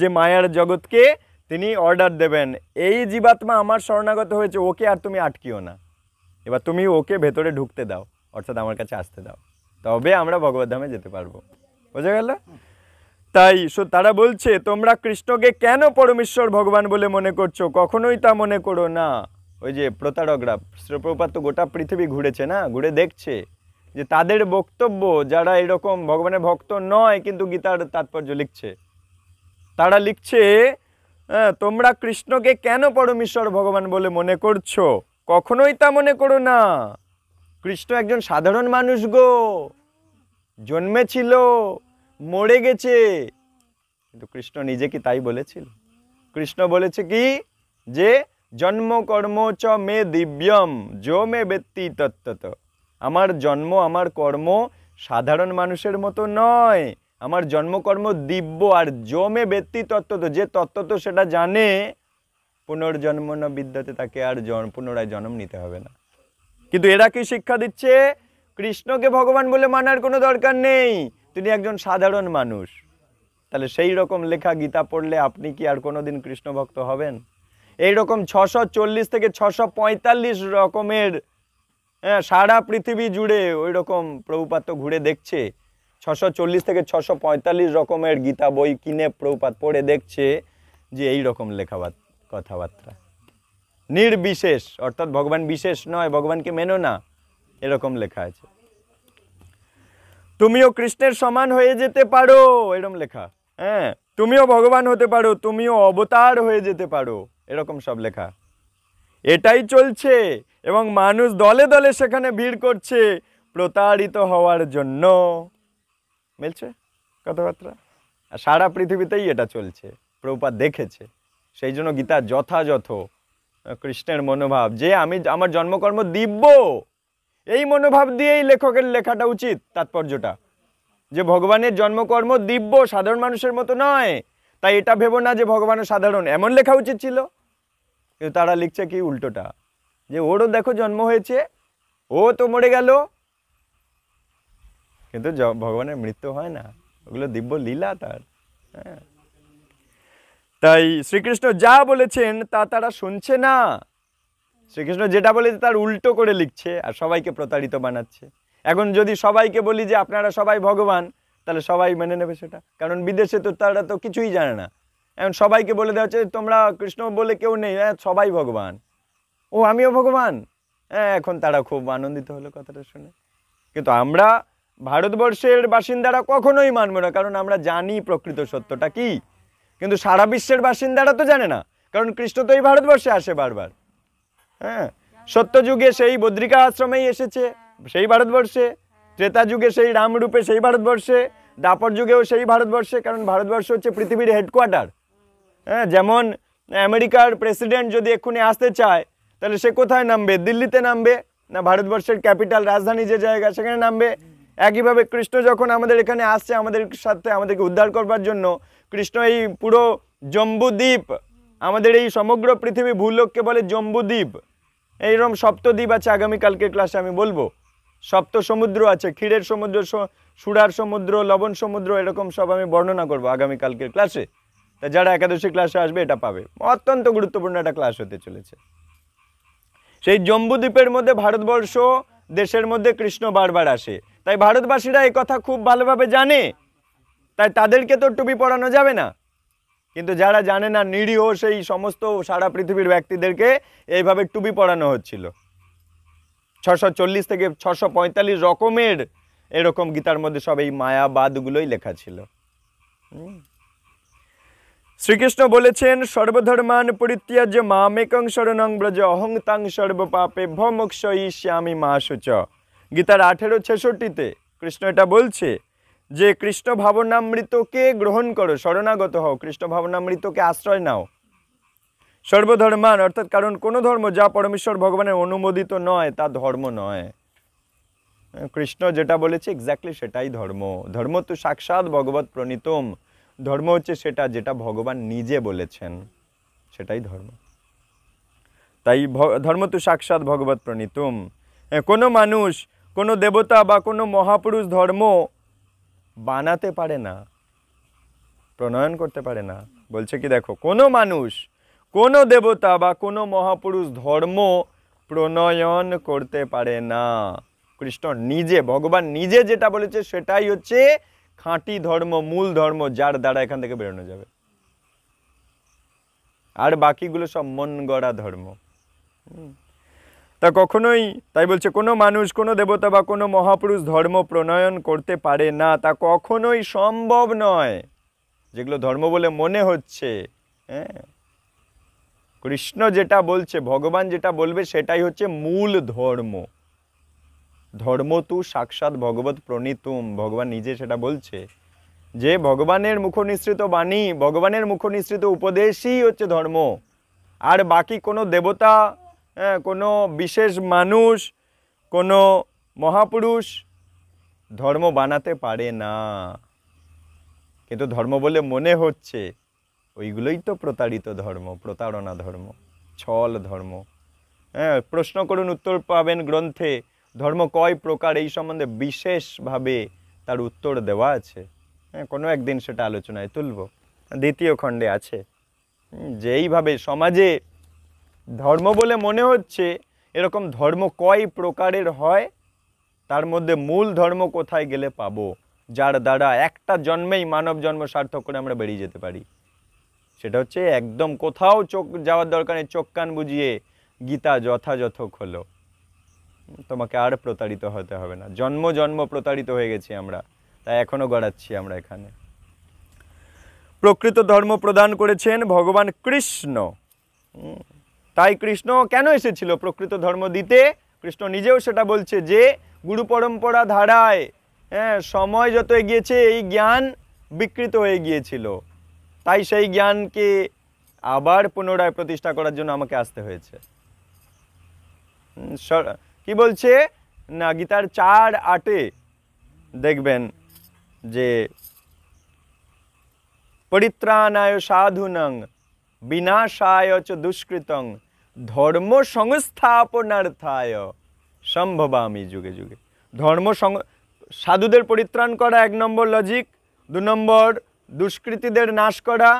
যে মায়ার জগৎকে তিনি অর্ডার দেবেন, এই জীবাত্মা আমার শরণাগত হয়েছে, ওকে আর তুমি আটকিও না, এবার তুমি ওকে ভেতরে ঢুকতে দাও, অর্থাৎ আমার কাছে আসতে দাও, তবে আমরা ভগবত ধামে যেতে পারবো। বোঝা গেল? তাই তারা বলছে তোমরা কৃষ্ণকে কেন পরমেশ্বর ভগবান বলে মনে করছো, কখনোই তা মনে করো না। ওই যে প্রতারকরা, শ্রী প্রভুপাদ তো গোটা পৃথিবী ঘুরেছে না, ঘুরে দেখছে যে তাদের বক্তব্য, যারা এরকম ভগবানের ভক্ত নয় কিন্তু গীতার তাৎপর্য লিখছে, তারা লিখছে তোমরা কৃষ্ণকে কেন পরমেশ্বর ভগবান বলে মনে করছো, কখনোই তা মনে করো না। কৃষ্ণ একজন সাধারণ মানুষ গো, জন্মেছিল, মরে গেছে, কিন্তু কৃষ্ণ নিজে কি তাই বলেছিল? কৃষ্ণ বলেছে কি যে জন্ম কর্ম চ মে দিব্যম যো মে বেত্তি তত্ত্বত, আমার জন্ম আমার কর্ম সাধারণ মানুষের মতো নয়, আমার জন্মকর্ম দিব্য, আর যো মে বেত্তি তত্ত্বত, যে তত্ত্বত সেটা জানে, পুনর্জন্ম ন বিদ্যতে, তাকে আর পুনরায় জন্ম নিতে হবে না। কিন্তু এরা কি শিক্ষা দিচ্ছে? কৃষ্ণকে ভগবান বলে মানার কোনো দরকার নেই, তিনি একজন সাধারণ মানুষ। তাহলে সেই রকম লেখা গীতা পড়লে আপনি কি আর কোনোদিন কৃষ্ণ ভক্ত হবেন? এইরকম 640 থেকে 645 রকমের, হ্যাঁ, সারা পৃথিবী জুড়ে ওই রকম প্রভুপাদ তো ঘুরে দেখছে, 640 থেকে 645 রকমের গীতা বই কিনে প্রভুপাদ পড়ে দেখছে যে এই রকম কথাবার্তা নির্বিশেষ, অর্থাৎ ভগবান বিশেষ নয়, ভগবানকে মেনো না, এরকম লেখা আছে। তুমিও কৃষ্ণের সমান হয়ে যেতে পারো, এরকম লেখা, হ্যাঁ, তুমিও ভগবান হতে পারো, তুমিও অবতার হয়ে যেতে পারো, এরকম সব লেখা। এটাই চলছে এবং মানুষ দলে দলে সেখানে ভিড় করছে প্রতারিত হওয়ার জন্য। মিলছে কথাবার্তা? আর সারা পৃথিবীতেই এটা চলছে, প্রভুপাদ দেখেছে, সেই জন্য গীতা যথাযথ কৃষ্ণের মনোভাব, যে আমার জন্মকর্ম দিব্য, এই মনোভাব দিয়েই লেখকের লেখাটা উচিত, তাৎপর্যটা যে ভগবানের জন্মকর্ম দিব্য, সাধারণ মানুষের মতো নয়, তাই এটা ভেবো না যে ভগবানের সাধারণ, এমন লেখা উচিত ছিল। কিন্তু তারা লিখছে কি উল্টোটা, যে ওরও দেখো জন্ম হয়েছে, ও তো মরে গেল, কিন্তু ভগবানের মৃত্যু হয় না, ওগুলো দিব্য লীলা তার। হ্যাঁ, তাই শ্রীকৃষ্ণ যা বলেছেন তা তারা শুনছে না। শ্রীকৃষ্ণ যেটা বলেছে তার উল্টো করে লিখছে আর সবাইকে প্রতারিত বানাচ্ছে। এখন যদি সবাইকে বলি যে আপনারা সবাই ভগবান, তাহলে সবাই মেনে নেবে সেটা, কারণ বিদেশে তো তারা তো কিছুই জানে না। এখন সবাইকে বলে দেওয়া হচ্ছে তোমরা কৃষ্ণ বলে কেউ নেই, হ্যাঁ সবাই ভগবান, ও আমিও ভগবান। হ্যাঁ, এখন তারা খুব আনন্দিত হলো কথাটা শুনে। কিন্তু আমরা ভারতবর্ষের বাসিন্দারা কখনোই মানব না, কারণ আমরা জানি প্রকৃত সত্যটা কি। কিন্তু সারা বিশ্বের বাসিন্দারা তো জানে না, কারণ কৃষ্ণ তো এই ভারতবর্ষে আসে বারবার। হ্যাঁ, সত্যযুগে সেই বদ্রিকা আশ্রমেই এসেছে, সেই ভারতবর্ষে। ত্রেতা যুগে সেই রামরূপে সেই ভারতবর্ষে। দাপর যুগেও সেই ভারতবর্ষে, কারণ ভারতবর্ষ হচ্ছে পৃথিবীর হেডকোয়ার্টার। হ্যাঁ, যেমন আমেরিকার প্রেসিডেন্ট যদি এক্ষুনি আসতে চায়, তাহলে সে কোথায় নামবে? দিল্লিতে নামবে না ভারতবর্ষের ক্যাপিটাল রাজধানী যে জায়গা সেখানে নামবে? একইভাবে কৃষ্ণ যখন আমাদের এখানে আসছে আমাদের সাথে, আমাদেরকে উদ্ধার করবার জন্য, কৃষ্ণ এই পুরো জম্বুদ্বীপ, আমাদের এই সমগ্র পৃথিবী ভূলোককে বলে জম্বুদ্বীপ। এইরকম সপ্তদ্বীপ আছে, আগামীকালকে ক্লাসে আমি বলবো। সপ্ত সমুদ্র আছে, ক্ষীরের সমুদ্র, সুরার সমুদ্র, লবণ সমুদ্র, এরকম সব আমি বর্ণনা করবো আগামীকালকের ক্লাসে। তা যারা একাদশী ক্লাসে আসবে এটা পাবে, অত্যন্ত গুরুত্বপূর্ণ একটা ক্লাস হতে চলেছে। সেই জম্বুদ্বীপের মধ্যে ভারতবর্ষ দেশের মধ্যে কৃষ্ণ বারবার আসে, তাই ভারতবাসীরা এই কথা খুব ভালোভাবে জানে, তাই তাদেরকে তো টুপি পরানো যাবে না। কিন্তু যারা জানে না, নিরীহ সেই সমস্ত সারা পৃথিবীর ব্যক্তিদেরকে এইভাবে টুপি পরানো হচ্ছিল। 640 থেকে 645 রকমের এরকম গীতার মধ্যে সব এই মায়াবাদগুলোই লেখা ছিল। শ্রীকৃষ্ণ বলেছেন সর্বধর্মান পরিত্যাজ্য মামেকং শরণং ব্রজ অহং তাং সর্বপাপেভ্যো মোক্ষয়িষ্যামি মা শুচ। গীতার 18:66-তে কৃষ্ণ এটা বলছে যে কৃষ্ণ ভাবনামৃতকে গ্রহণ করো, শরণাগত হও, কৃষ্ণ ভাবনামৃতকে আশ্রয় নাও। সর্বধর্মান অর্থাৎ কারণ কোনো ধর্ম যা পরমেশ্বর ভগবানের অনুমোদিত নয় তা ধর্ম নয়। কৃষ্ণ যেটা বলেছে এক্স্যাক্টলি সেটাই ধর্ম। ধর্ম তো সাক্ষাৎ ভগবত প্রণীতম। ধর্ম হচ্ছে সেটা যেটা ভগবান নিজে বলেছেন, সেটাই ধর্ম। তাই ধর্ম তো সাক্ষাৎ ভগবত প্রণীতম। কোনো মানুষ, কোনো দেবতা বা কোনো মহাপুরুষ ধর্ম বানাতে পারে না, প্রণয়ন করতে পারে না। বলছে কি দেখো, কোনো মানুষ, কোনো দেবতা বা কোনো মহাপুরুষ ধর্ম প্রণয়ন করতে পারে না। কৃষ্ণ নিজে, ভগবান নিজে যেটা বলেছে সেটাই হচ্ছে খাঁটি ধর্ম, মূল ধর্ম, যার দ্বারা এখান থেকে বেরোনো যাবে। আর বাকিগুলো সব মন গড়া ধর্ম। তা কখনোই, তাই বলছে কোনো মানুষ, কোনো দেবতা বা কোনো মহাপুরুষ ধর্ম প্রণয়ন করতে পারে না, তা কখনোই সম্ভব নয়। যেগুলো ধর্ম বলে মনে হচ্ছে, হ্যাঁ, কৃষ্ণ যেটা বলছে, ভগবান যেটা বলবে সেটাই হচ্ছে মূল ধর্ম। ধর্ম তু সাক্ষাৎ ভগবত প্রণীতম। ভগবান নিজে সেটা বলছে যে ভগবানের মুখনিসৃত বাণী, ভগবানের মুখনিসৃত উপদেশই হচ্ছে ধর্ম। আর বাকি কোনো দেবতা, কোনো বিশেষ মানুষ, কোনো মহাপুরুষ ধর্ম বানাতে পারে না। কিন্তু ধর্ম বলে মনে হচ্ছে ওইগুলোই তো প্রতারিত ধর্ম, প্রতারণা ধর্ম, ছল ধর্ম। হ্যাঁ, প্রশ্ন করুন, উত্তর পাবেন গ্রন্থে। ধর্ম কয় প্রকার এই সম্বন্ধে বিশেষভাবে তার উত্তর দেওয়া আছে। হ্যাঁ, কোনো একদিন সেটা আলোচনায় তুলব, 2য় খণ্ডে আছে। যে এইভাবে সমাজে ধর্ম বলে মনে হচ্ছে এরকম ধর্ম কয় প্রকারের হয়, তার মধ্যে মূল ধর্ম কোথায় গেলে পাবো, যার দ্বারা একটা জন্মেই মানব জন্ম সার্থক করে আমরা বেরিয়ে যেতে পারি। সেটা হচ্ছে একদম কোথাও চোখ যাওয়ার দরকার নেই, চোখ কান বুঝিয়ে গীতা যথাযথ খোলো, তোমাকে আর প্রতারিত হতে হবে না। জন্ম জন্ম প্রতারিত হয়ে গেছি আমরা, তাই এখনো গড়াচ্ছি আমরা এখানে। প্রকৃত ধর্ম প্রদান করেছেন ভগবান কৃষ্ণ। তাই কৃষ্ণ কেন এসেছিল প্রকৃত ধর্ম দিতে? কৃষ্ণ নিজেও সেটা বলছে যে গুরু পরম্পরা ধারায়, হ্যাঁ, সময় যত এগিয়েছে এই জ্ঞান বিকৃত হয়ে গিয়েছিল, তাই সেই জ্ঞানকে আবার পুনরায় প্রতিষ্ঠা করার জন্য আমাকে আসতে হয়েছে। কি বলছে না, গীতার 4:8 দেখবেন যে পরিত্রাণায় সাধুনং বিনাশায় চ দুষ্কৃতং ধর্ম সংস্থাপনার্থায় সম্ভবামি যুগে যুগে। সাধুদের পরিত্রাণ করা 1 নম্বর লজিক, 2 নম্বর দুষ্কৃতীদের নাশ করা,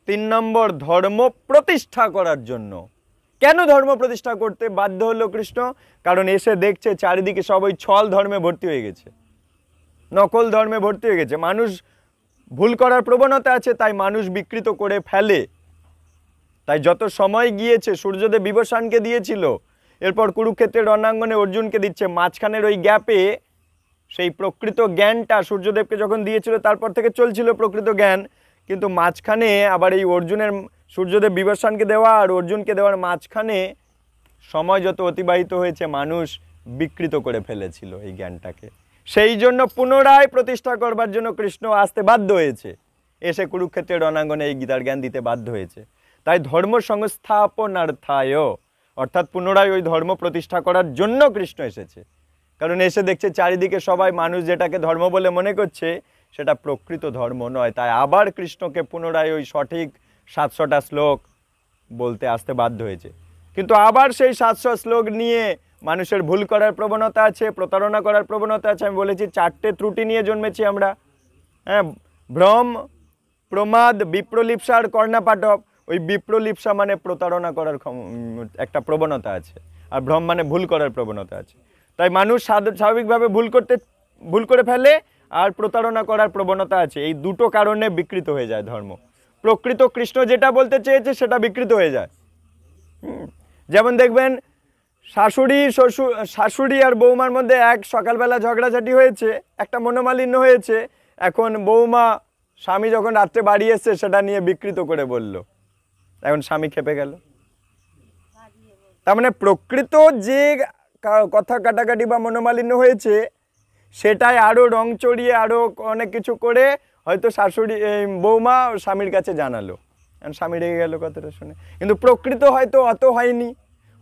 3 নম্বর ধর্ম প্রতিষ্ঠা করার জন্য। কেন ধর্ম প্রতিষ্ঠা করতে বাধ্য হলো কৃষ্ণ? কারণ এসে দেখছে চারিদিকে সব ওই ছল ধর্মে ভর্তি হয়ে গেছে, নকল ধর্মে ভর্তি হয়ে গেছে। মানুষ ভুল করার প্রবণতা আছে, তাই মানুষ বিকৃত করে ফেলে। তাই যত সময় গিয়েছে, সূর্যদেব বিভীষণকে দিয়েছিল, এরপর কুরুক্ষেত্রের রণাঙ্গনে অর্জুনকে দিচ্ছে, মাঝখানের ওই গ্যাপে সেই প্রকৃত জ্ঞানটা সূর্যদেবকে যখন দিয়েছিল তারপর থেকে চলছিল প্রকৃত জ্ঞান, কিন্তু মাঝখানে আবার এই অর্জুনের, সূর্যদেব বিভীষণকে দেওয়া আর অর্জুনকে দেওয়ার মাঝখানে সময় যত অতিবাহিত হয়েছে, মানুষ বিকৃত করে ফেলেছিল এই জ্ঞানটাকে। সেই জন্য পুনরায় প্রতিষ্ঠা করবার জন্য কৃষ্ণ আসতে বাধ্য হয়েছে, এসে কুরুক্ষেত্রের রণাঙ্গনে এই গীতার জ্ঞান দিতে বাধ্য হয়েছে। তাই ধর্ম সংস্থাপনার্থায়, অর্থাৎ পুনরায় ওই ধর্ম প্রতিষ্ঠা করার জন্য কৃষ্ণ এসেছে। কারণ এসে দেখছে চারিদিকে সবাই মানুষ যেটাকে ধর্ম বলে মনে করছে সেটা প্রকৃত ধর্ম নয়। তাই আবার কৃষ্ণকে পুনরায় ওই সঠিক 700টা শ্লোক বলতে আসতে বাধ্য হয়েছে। কিন্তু আবার সেই 700 শ্লোক নিয়ে মানুষের ভুল করার প্রবণতা আছে, প্রতারণা করার প্রবণতা আছে। আমি বলেছি 4টে ত্রুটি নিয়ে জন্মেছি আমরা। হ্যাঁ, ভ্রম, প্রমাদ, বিপ্রলিপ্সা আর কর্ণাপাটব। ওই বিপ্রলিপ্সা মানে প্রতারণা করার একটা প্রবণতা আছে, আর ভ্রম মানে ভুল করার প্রবণতা আছে। তাই মানুষ স্বাভাবিকভাবে ভুল করে ফেলে, আর প্রতারণা করার প্রবণতা আছে। এই দুটো কারণে বিকৃত হয়ে যায় ধর্ম। প্রকৃত কৃষ্ণ যেটা বলতে চেয়েছে সেটা বিকৃত হয়ে যায়। যেমন দেখবেন শাশুড়ি আর বৌমার মধ্যে এক সকালবেলা ঝগড়াঝাটি হয়েছে, একটা মনোমালিন্য হয়েছে। এখন বৌমা স্বামী যখন রাত্রে বাড়ি এসছে সেটা নিয়ে বিকৃত করে বলল, এখন স্বামী খেপে গেল। তার মানে প্রকৃত যে কথা কাটাকাটি বা মনোমালিন্য হয়েছে সেটাই আরও রং চড়িয়ে আরও অনেক কিছু করে হয়তো বৌমা স্বামীর কাছে জানালো, স্বামী রেগে গেল কথাটা শুনে। কিন্তু প্রকৃত হয়তো অত হয়নি,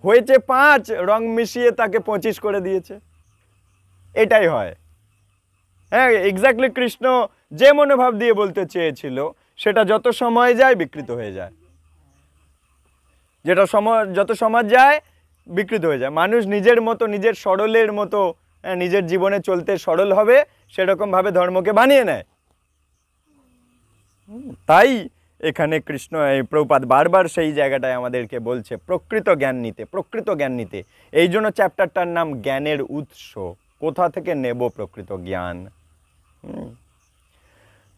হয়েছে 5, রং মিশিয়ে তাকে 25 করে দিয়েছে। এটাই হয়। হ্যাঁ, এক্স্যাক্টলি কৃষ্ণ যে মনোভাব দিয়ে বলতে চেয়েছিল সেটা যত সময় যায় বিকৃত হয়ে যায়, যত সমাজ যায় বিকৃত হয়ে যায়। মানুষ নিজের মতো, নিজের সরলের মতো, নিজের জীবনে চলতে সরল হবে সেরকমভাবে ধর্মকে বানিয়ে নেয়। তাই এখানে কৃষ্ণ, প্রভুপাদ বারবার সেই জায়গাটায় আমাদেরকে বলছে প্রকৃত জ্ঞান নিতে, প্রকৃত জ্ঞান নিতে। এই জন্য চ্যাপ্টারটার নাম জ্ঞানের উৎস, কোথা থেকে নেব প্রকৃত জ্ঞান।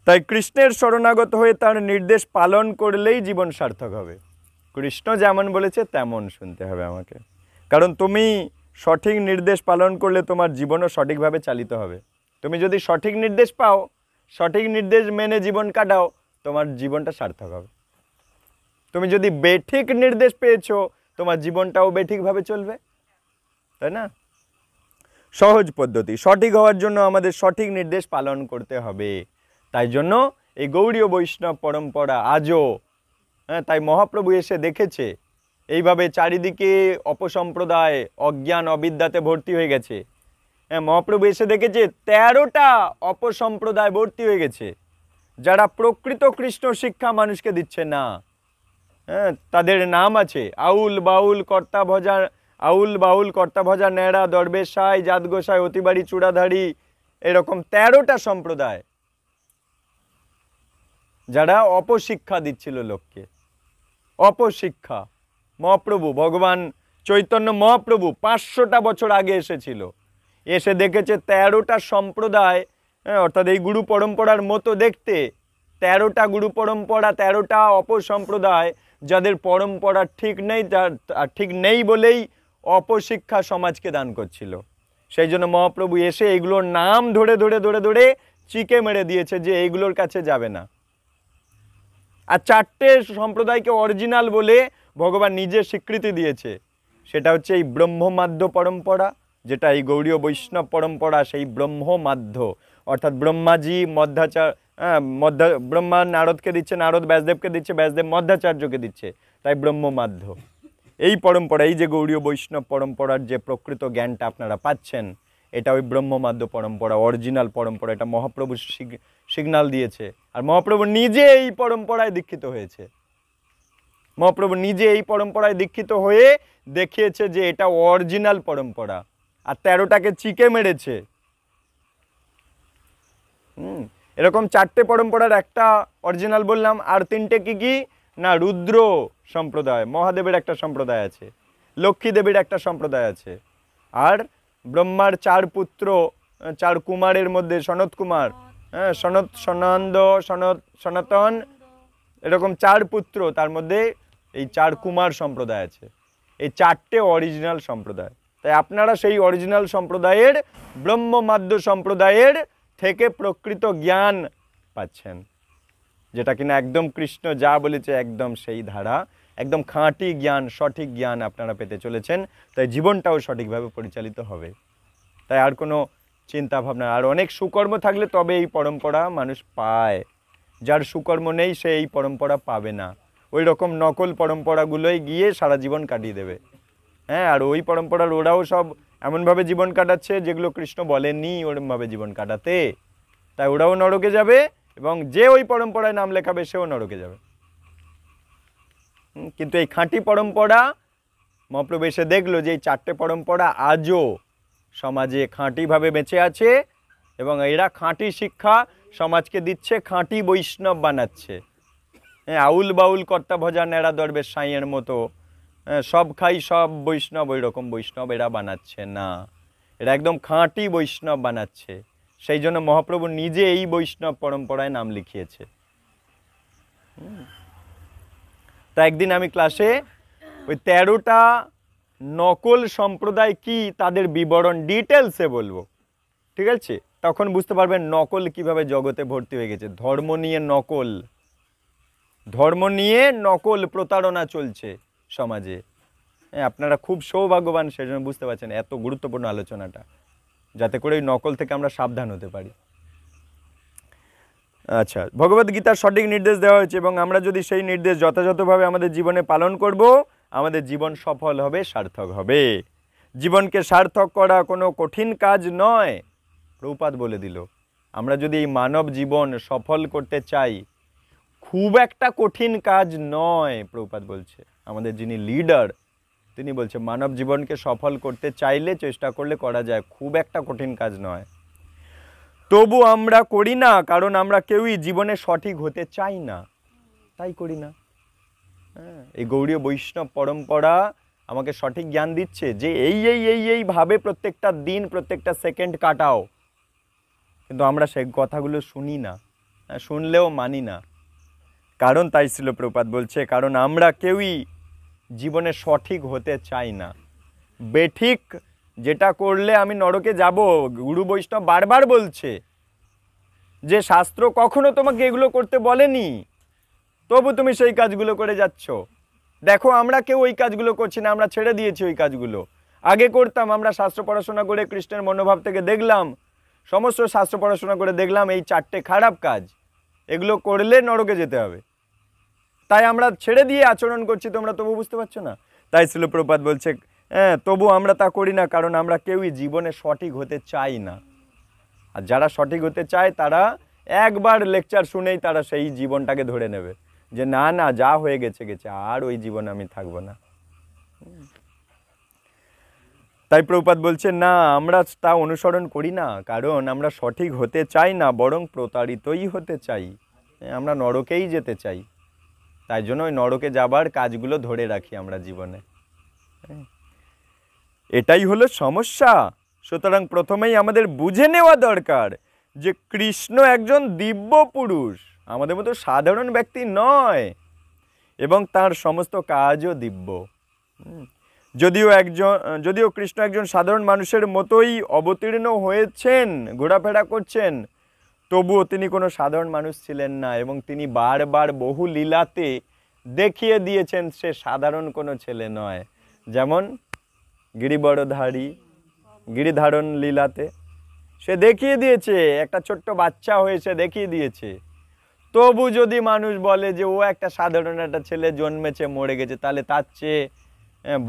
তাই কৃষ্ণের শরণাগত হয়ে তার নির্দেশ পালন করলেই জীবন সার্থক হবে। কৃষ্ণ যেমন বলেছে তেমন শুনতে হবে আমাকে, কারণ তুমি সঠিক নির্দেশ পালন করলে তোমার জীবনও সঠিকভাবে চালিত হবে। তুমি যদি সঠিক নির্দেশ পাও, সঠিক নির্দেশ মেনে জীবন কাটাও, তোমার জীবনটা সার্থক হবে। তুমি যদি বেঠিক নির্দেশ পেয়েছো, তোমার জীবনটাও বেঠিকভাবে চলবে, তাই না? সহজ পদ্ধতি, সঠিক হওয়ার জন্য আমাদের সঠিক নির্দেশ পালন করতে হবে। তাই জন্য এই গৌড়ীয় বৈষ্ণব পরম্পরা আজও, তাই মহাপ্রভু এসে দেখেছে এইভাবে চারিদিকে অপসম্প্রদায়, অজ্ঞান অবিদ্যাতে ভর্তি হয়ে গেছে। মহাপ্রভু এসে দেখেছে 13টা অপসম্প্রদায় ভর্তি হয়ে গেছে, যারা প্রকৃত কৃষ্ণ শিক্ষা মানুষকে দিচ্ছে না। তাদের নাম আছে আউল বাউল কর্তা ভজা ন্যাড়া, দরবেশ সাই, জাত গোসাই, অতিবাড়ি চূড়াধারী, এরকম 13টা সম্প্রদায় যারা অপশিক্ষা দিচ্ছিল লোককে। অপশিক্ষা। মহাপ্রভু, ভগবান চৈতন্য মহাপ্রভু 500টা বছর আগে এসেছিল, এসে দেখেছে 13টা সম্প্রদায়, অর্থাৎ এই গুরু পরম্পরার মতো দেখতে 13টা গুরু পরম্পরা, 13টা অপসম্প্রদায়, যাদের পরম্পরা ঠিক নেই বলেই অপশিক্ষা সমাজকে দান করছিল। সেই জন্য মহাপ্রভু এসে এগুলোর নাম ধরে ধরে ধরে ধরে চিকে মেরে দিয়েছে যে এইগুলোর কাছে যাবে না। আর 4টে সম্প্রদায়কে অরিজিনাল বলে ভগবান নিজে স্বীকৃতি দিয়েছে। সেটা হচ্ছে এই ব্রহ্মমাধ্য পরম্পরা, যেটা এই গৌড়ীয় বৈষ্ণব পরম্পরা, সেই ব্রহ্মমাধ্য, অর্থাৎ ব্রহ্মাজি ব্রহ্মা নারদকে দিচ্ছে, নারদ ব্যাসদেবকে দিচ্ছে, ব্যাসদেব মধ্যাচার্যকে দিচ্ছে, তাই ব্রহ্মমাধ্য। এই পরম্পরা, এই যে গৌড়ীয় বৈষ্ণব পরম্পরার যে প্রকৃত জ্ঞানটা আপনারা পাচ্ছেন, এটা ওই ব্রহ্মমাধ্য পরম্পরা, অরিজিনাল পরম্পরা। এটা মহাপ্রভু সিগন্যাল দিয়েছে, আর মহাপ্রভু নিজে এই পরম্পরায় দীক্ষিত হয়েছে। মহাপ্রভু নিজে এই পরম্পরায় দীক্ষিত হয়ে দেখিয়েছে যে এটা অরিজিনাল পরম্পরা, আর 13টাকে চিকে মেরেছে। এরকম 4টে পরম্পরার একটা অরিজিনাল বললাম, আর 3টে কি না, রুদ্র সম্প্রদায়, মহাদেবের একটা সম্প্রদায় আছে, লক্ষ্মী দেবীর একটা সম্প্রদায় আছে, আর ব্রহ্মার 4 পুত্র 4 কুমারের মধ্যে সনত কুমার, হ্যাঁ, সনন্দ, সনাতন, এরকম 4 পুত্র, তার মধ্যে এই 4 কুমার সম্প্রদায় আছে। এই 4টে অরিজিনাল সম্প্রদায়। তাই আপনারা সেই অরিজিনাল সম্প্রদায়ের ব্রহ্মমাদ্য সম্প্রদায়ের থেকে প্রকৃত জ্ঞান পাচ্ছেন, যেটা কিনা একদম কৃষ্ণ যা বলেছে একদম সেই ধারা, একদম খাঁটি জ্ঞান, সঠিক জ্ঞান আপনারা পেতে চলেছেন। তাই জীবনটাও সঠিকভাবে পরিচালিত হবে। তাই আর কোনো চিন্তা ভাবনা, আর অনেক সুকর্ম থাকলে তবে এই পরম্পরা মানুষ পায়। যার সুকর্ম নেই সে এই পরম্পরা পাবে না। ওই রকম নকল পরম্পরাগুলোই গিয়ে সারা জীবন কাটিয়ে দেবে। হ্যাঁ, আর ওই পরম্পরার ওরাও সব এমনভাবে জীবন কাটাচ্ছে যেগুলো কৃষ্ণ বলেননি ওরমভাবে জীবন কাটাতে। তাই ওরাও নরকে যাবে, এবং যে ওই পরম্পরায় নাম লেখাবে সেও নরকে যাবে। কিন্তু এই খাঁটি পরম্পরা, মহাপ্রভু এসে দেখলো যে এই 4টে পরম্পরা আজও সমাজে খাঁটিভাবে বেঁচে আছে, এবং এরা খাঁটি শিক্ষা সমাজকে দিচ্ছে, খাঁটি বৈষ্ণব বানাচ্ছে। হ্যাঁ, আউল বাউল কর্তা ভজা নেড়া দরবেশ সাঁইয়ের মতো সব খাই সব বৈষ্ণব, ওই রকম বৈষ্ণব এরা বানাচ্ছে না, এরা একদম খাঁটি বৈষ্ণব বানাচ্ছে। সেই জন্য মহাপ্রভু নিজে এই বৈষ্ণব পরম্পরায় নাম লিখিয়েছে। তা একদিন আমি ক্লাসে ওই 13টা নকল সম্প্রদায় কি তাদের বিবরণ ডিটেলসে বলবো, ঠিক আছে? তখন বুঝতে পারবেন নকল কিভাবে জগতে ভর্তি হয়ে গেছে। ধর্ম নিয়ে নকল প্রতারণা চলছে সমাজে। হ্যাঁ, আপনারা খুব সৌভাগ্যবান, সেই জন্য বুঝতে পারছেন এত গুরুত্বপূর্ণ আলোচনাটা, যাতে করে ওই নকল থেকে আমরা সাবধান হতে পারি। আচ্ছা, ভগবদ্গীতার সঠিক নির্দেশ দেওয়া হয়েছে, এবং আমরা যদি সেই নির্দেশ যথাযথভাবে আমাদের জীবনে পালন করব, আমাদের জীবন সফল হবে, সার্থক হবে। জীবনকে সার্থক করা কোনো কঠিন কাজ নয়, প্রভুপাদ বলে দিল। আমরা যদি এই মানব জীবন সফল করতে চাই, খুব একটা কঠিন কাজ নয়। প্রভুপাদ বলছে, আমাদের যিনি লিডার তিনি বলছে মানব জীবনকে সফল করতে চাইলে, চেষ্টা করলে করা যায়, খুব একটা কঠিন কাজ নয়। তবু আমরা করি না, কারণ আমরা কেউই জীবনে সঠিক হতে চাই না, তাই করি না। হ্যাঁ, এই গৌড়ীয় বৈষ্ণব পরম্পরা আমাকে সঠিক জ্ঞান দিচ্ছে যে এইভাবে প্রত্যেকটা দিন, প্রত্যেকটা সেকেন্ড কাটাও, কিন্তু আমরা সেই কথাগুলো শুনি না, শুনলেও মানি না। কারণ তাই ছিল প্রভুপাদ বলছে, কারণ আমরা কেউই জীবনে সঠিক হতে চাই না। বেঠিক যেটা করলে আমি নরকে যাব, গুরু বৈষ্ণব বারবার বলছে যে শাস্ত্র কখনো তোমাকে এগুলো করতে বলেনি, তবু তুমি সেই কাজগুলো করে যাচ্ছ। দেখো, আমরা কেউ ওই কাজগুলো করছি না, আমরা ছেড়ে দিয়েছি ওই কাজগুলো। আগে করতাম, আমরা শাস্ত্র পড়াশোনা করে কৃষ্ণের মনোভাব থেকে দেখলাম, সমস্ত শাস্ত্র পড়াশোনা করে দেখলাম এই 4টে খারাপ কাজ, এগুলো করলে নরকে যেতে হবে। তাই আমরা ছেড়ে দিয়ে আচরণ করছি, তোমরা তবু বুঝতে পারছো না। তাই ছিল প্রভুপাদ বলছে, হ্যাঁ, তবু আমরা তা করি না, কারণ আমরা কেউই জীবনে সঠিক হতে চাই না। আর যারা সঠিক হতে চায় তারা একবার লেকচার শুনেই তারা সেই জীবনটাকে ধরে নেবে যে না না, যা হয়ে গেছে গেছে, আর ওই জীবনে আমি থাকবো না। তাই প্রভুপাদ বলছে, না, আমরা তা অনুসরণ করি না, কারণ আমরা সঠিক হতে চাই না, বরং প্রতারিতই হতে চাই। আমরা নরকেই যেতে চাই, তাই জন্য ওই নরকে যাবার কাজগুলো ধরে রাখি আমরা জীবনে। এটাই হলো সমস্যা। সুতরাং প্রথমেই আমাদের বুঝে নেওয়া দরকার যে কৃষ্ণ একজন দিব্য পুরুষ, আমাদের মতো সাধারণ ব্যক্তি নয়, এবং তার সমস্ত কাজও দিব্য। যদিও কৃষ্ণ একজন সাধারণ মানুষের মতোই অবতীর্ণ হয়েছেন, ঘোরাফেরা করছেন, তবুও তিনি কোনো সাধারণ মানুষ ছিলেন না, এবং তিনি বারবার বহু লীলাতে দেখিয়ে দিয়েছেন সে সাধারণ কোনো ছেলে নয়। যেমন গিরিধারণ লীলাতে সে দেখিয়ে দিয়েছে, একটা ছোট্ট বাচ্চা হয়েছে দেখিয়ে দিয়েছে। তবু যদি মানুষ বলে যে ও একটা সাধারণ একটা ছেলে, জন্মেছে মরে গেছে, তাহলে তার চেয়ে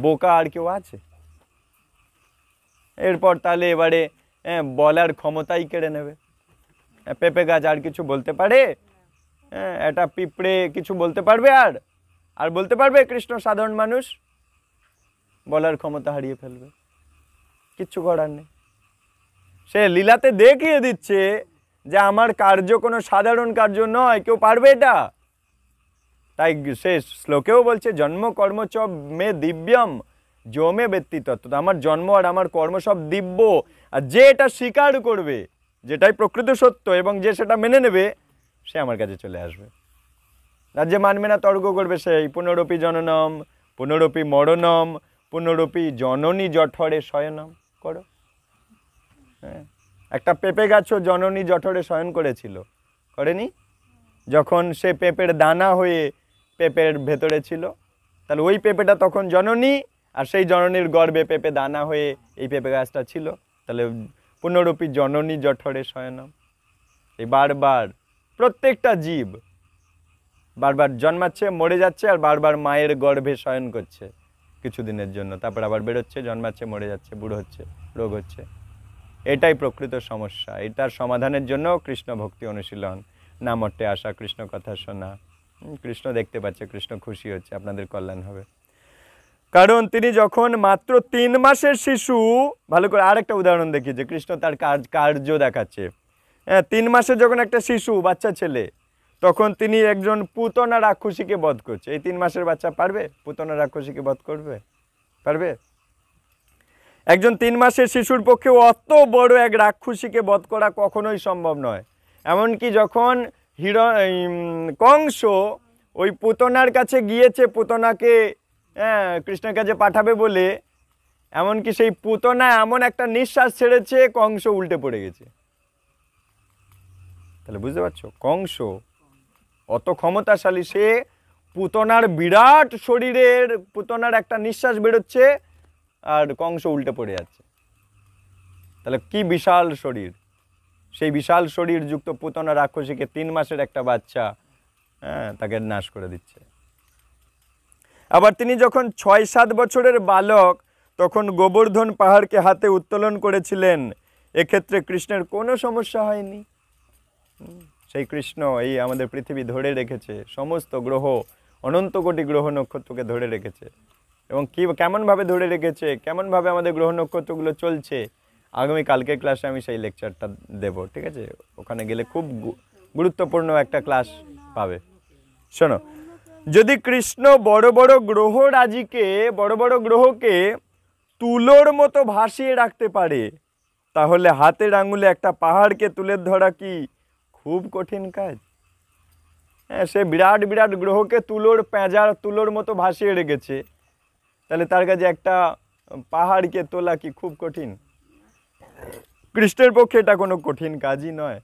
বোকা আর কেউ আছে? এরপর তাহলে এবারে বলার ক্ষমতাই কেড়ে নেবে। পেঁপে গাছ আর কিছু বলতে পারে? একটা পিঁপড়ে কিছু বলতে পারবে? আর বলতে পারবে কৃষ্ণ সাধারণ মানুষ? বলার ক্ষমতা হারিয়ে ফেলবে, কিচ্ছু করার নেই। সে লীলাতে দেখিয়ে দিচ্ছে যে আমার কার্য কোনো সাধারণ কার্য নয়, কেউ পারবে এটা? তাই সে শ্লোকেও বলছে জন্ম কর্ম চ মে দিব্যম যো মে ব্যক্তি তত্ত্ব, আমার জন্ম আর আমার কর্ম সব দিব্য, আর যে এটা স্বীকার করবে, যেটাই প্রকৃত সত্য এবং যে সেটা মেনে নেবে, সে আমার কাছে চলে আসবে। আর যে মানবে না, তর্ক করবে, সেই পুনরপি জননম পুনরপি মরণম পুনরপি জননী জঠরে শয়নম করো। হ্যাঁ, একটা পেঁপে গাছও জননী জঠরে শয়ন করেছিল, করেনি? যখন সে পেঁপের দানা হয়ে পেঁপের ভেতরে ছিল, তাহলে ওই পেঁপেটা তখন জননী, আর সেই জননীর গর্ভে পেঁপে দানা হয়ে এই পেঁপে গাছটা ছিল। তাহলে পুনরপি জননী জঠরে শয়নম। এই বারবার প্রত্যেকটা জীব বারবার জন্মাচ্ছে, মরে যাচ্ছে, আর বারবার মায়ের গর্ভে শয়ন করছে কিছুদিনের জন্য, তারপর আবার বেরোচ্ছে, জন্মাচ্ছে, মরে যাচ্ছে, বুড়ো হচ্ছে, রোগ হচ্ছে। এটাই প্রকৃত সমস্যা। এটার সমাধানের জন্য কৃষ্ণ ভক্তি অনুশীলন, নামট্টে আসা, কৃষ্ণ কথা শোনা। কৃষ্ণ দেখতে পাচ্ছে, কৃষ্ণ খুশি হচ্ছে, আপনাদের কল্যাণ হবে। কারণ তিনি যখন মাত্র 3 মাসের শিশু, ভালো করে আরেকটা উদাহরণ দেখি যে কৃষ্ণ তার কার্য দেখাচ্ছে। হ্যাঁ, 3 মাসের যখন একটা শিশু, বাচ্চা ছেলে, তখন তিনি একজন পুতনা রাক্ষসীকে বধ করছে। এই 3 মাসের বাচ্চা পারবে পুতনা রাক্ষসীকে বধ করবে? পারবে? একজন 3 মাসের শিশুর পক্ষে অত বড় এক রাক্ষসীকে বধ করা কখনোই সম্ভব নয়। এমনকি যখন কংস ওই পুতনার কাছে গিয়েছে, পুতনাকে কৃষ্ণের কাছে পাঠাবে বলে, এমনকি সেই পুতনা এমন একটা নিঃশ্বাস ছেড়েছে, কংস উল্টে পড়ে গেছে। তাহলে বুঝতে পারছো, কংস অত ক্ষমতাশালী, সে পুতনার বিরাট শরীরের, পুতনার একটা নিঃশ্বাস বেরোচ্ছে আর কংস উল্টে পড়ে যাচ্ছে। তাহলে কি বিশাল শরীর! সেই বিশাল শরীর যুক্ত পুতনা রাক্ষসীকে 3 মাসের একটা বাচ্চা তাকে নাশ করে দিচ্ছে। আবার তিনি যখন 6-7 বছরের বালক, তখন গোবর্ধন পাহাড়কে হাতে উত্তোলন করেছিলেন। এক্ষেত্রে কৃষ্ণের কোনো সমস্যা হয়নি। সেই কৃষ্ণ এই আমাদের পৃথিবী ধরে রেখেছে, সমস্ত গ্রহ, অনন্ত কোটি গ্রহ নক্ষত্রকে ধরে রেখেছে। এবং কেমনভাবে ধরে রেখেছে, কেমনভাবে আমাদের গ্রহ নক্ষত্রগুলো চলছে, আগামী কালকের ক্লাসে আমি সেই লেকচারটা দেব, ঠিক আছে? ওখানে গেলে খুব গুরুত্বপূর্ণ একটা ক্লাস পাবে। শোনো, যদি কৃষ্ণ বড় বড় গ্রহরাজিকে, বড় বড় গ্রহকে তুলোর মতো ভাসিয়ে রাখতে পারে, তাহলে হাতের আঙুলে একটা পাহাড়কে তুলে ধরা কি খুব কঠিন কাজ? হ্যাঁ, সে বিরাট বিরাট গ্রহকে তুলোর মতো ভাসিয়ে রেখেছে, তাহলে তার কাছে একটা পাহাড়কে তোলা কি খুব কঠিন? কৃষ্ণের পক্ষে এটা কোনো কঠিন কাজই নয়।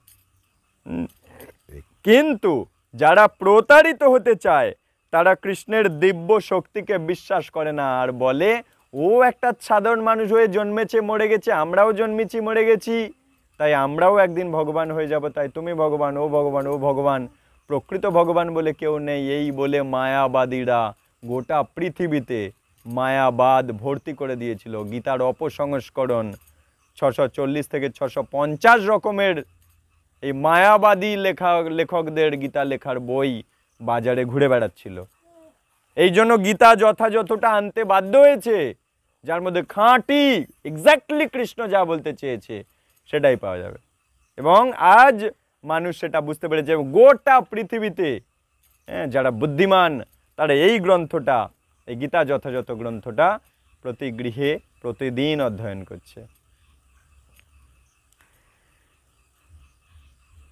কিন্তু যারা প্রতারিত হতে চায়, তারা কৃষ্ণের দিব্য শক্তিকে বিশ্বাস করে না, আর বলে ও একটা সাধারণ মানুষ হয়ে জন্মেছে, মরে গেছে, আমরাও জন্মেছি, মরে গেছি, তাই আমরাও একদিন ভগবান হয়ে যাব, তাই তুমি ভগবান, ও ভগবান, ও ভগবান। প্রকৃত ভগবান বলে কেউ নেই, এই বলে মায়াবাদীরা গোটা পৃথিবীতে মায়াবাদ ভর্তি করে দিয়েছিল। গীতার অপসংস্করণ 640 থেকে 650 রকমের এই মায়াবাদী লেখকদের গীতা লেখার বই বাজারে ঘুরে বেড়াচ্ছিল। এই জন্য গীতা যথাযথটা আনতে বাধ্য হয়েছে, যার মধ্যে খাঁটি এক্স্যাক্টলি কৃষ্ণ যা বলতে চেয়েছে সেটাই পাওয়া যাবে। এবং আজ মানুষ সেটা বুঝতে পেরেছে। গোটা পৃথিবীতে যারা বুদ্ধিমান, তারা এই গ্রন্থটা, এই গীতা যথাযথ গ্রন্থটা প্রতি গৃহে প্রতিদিন অধ্যয়ন করছে।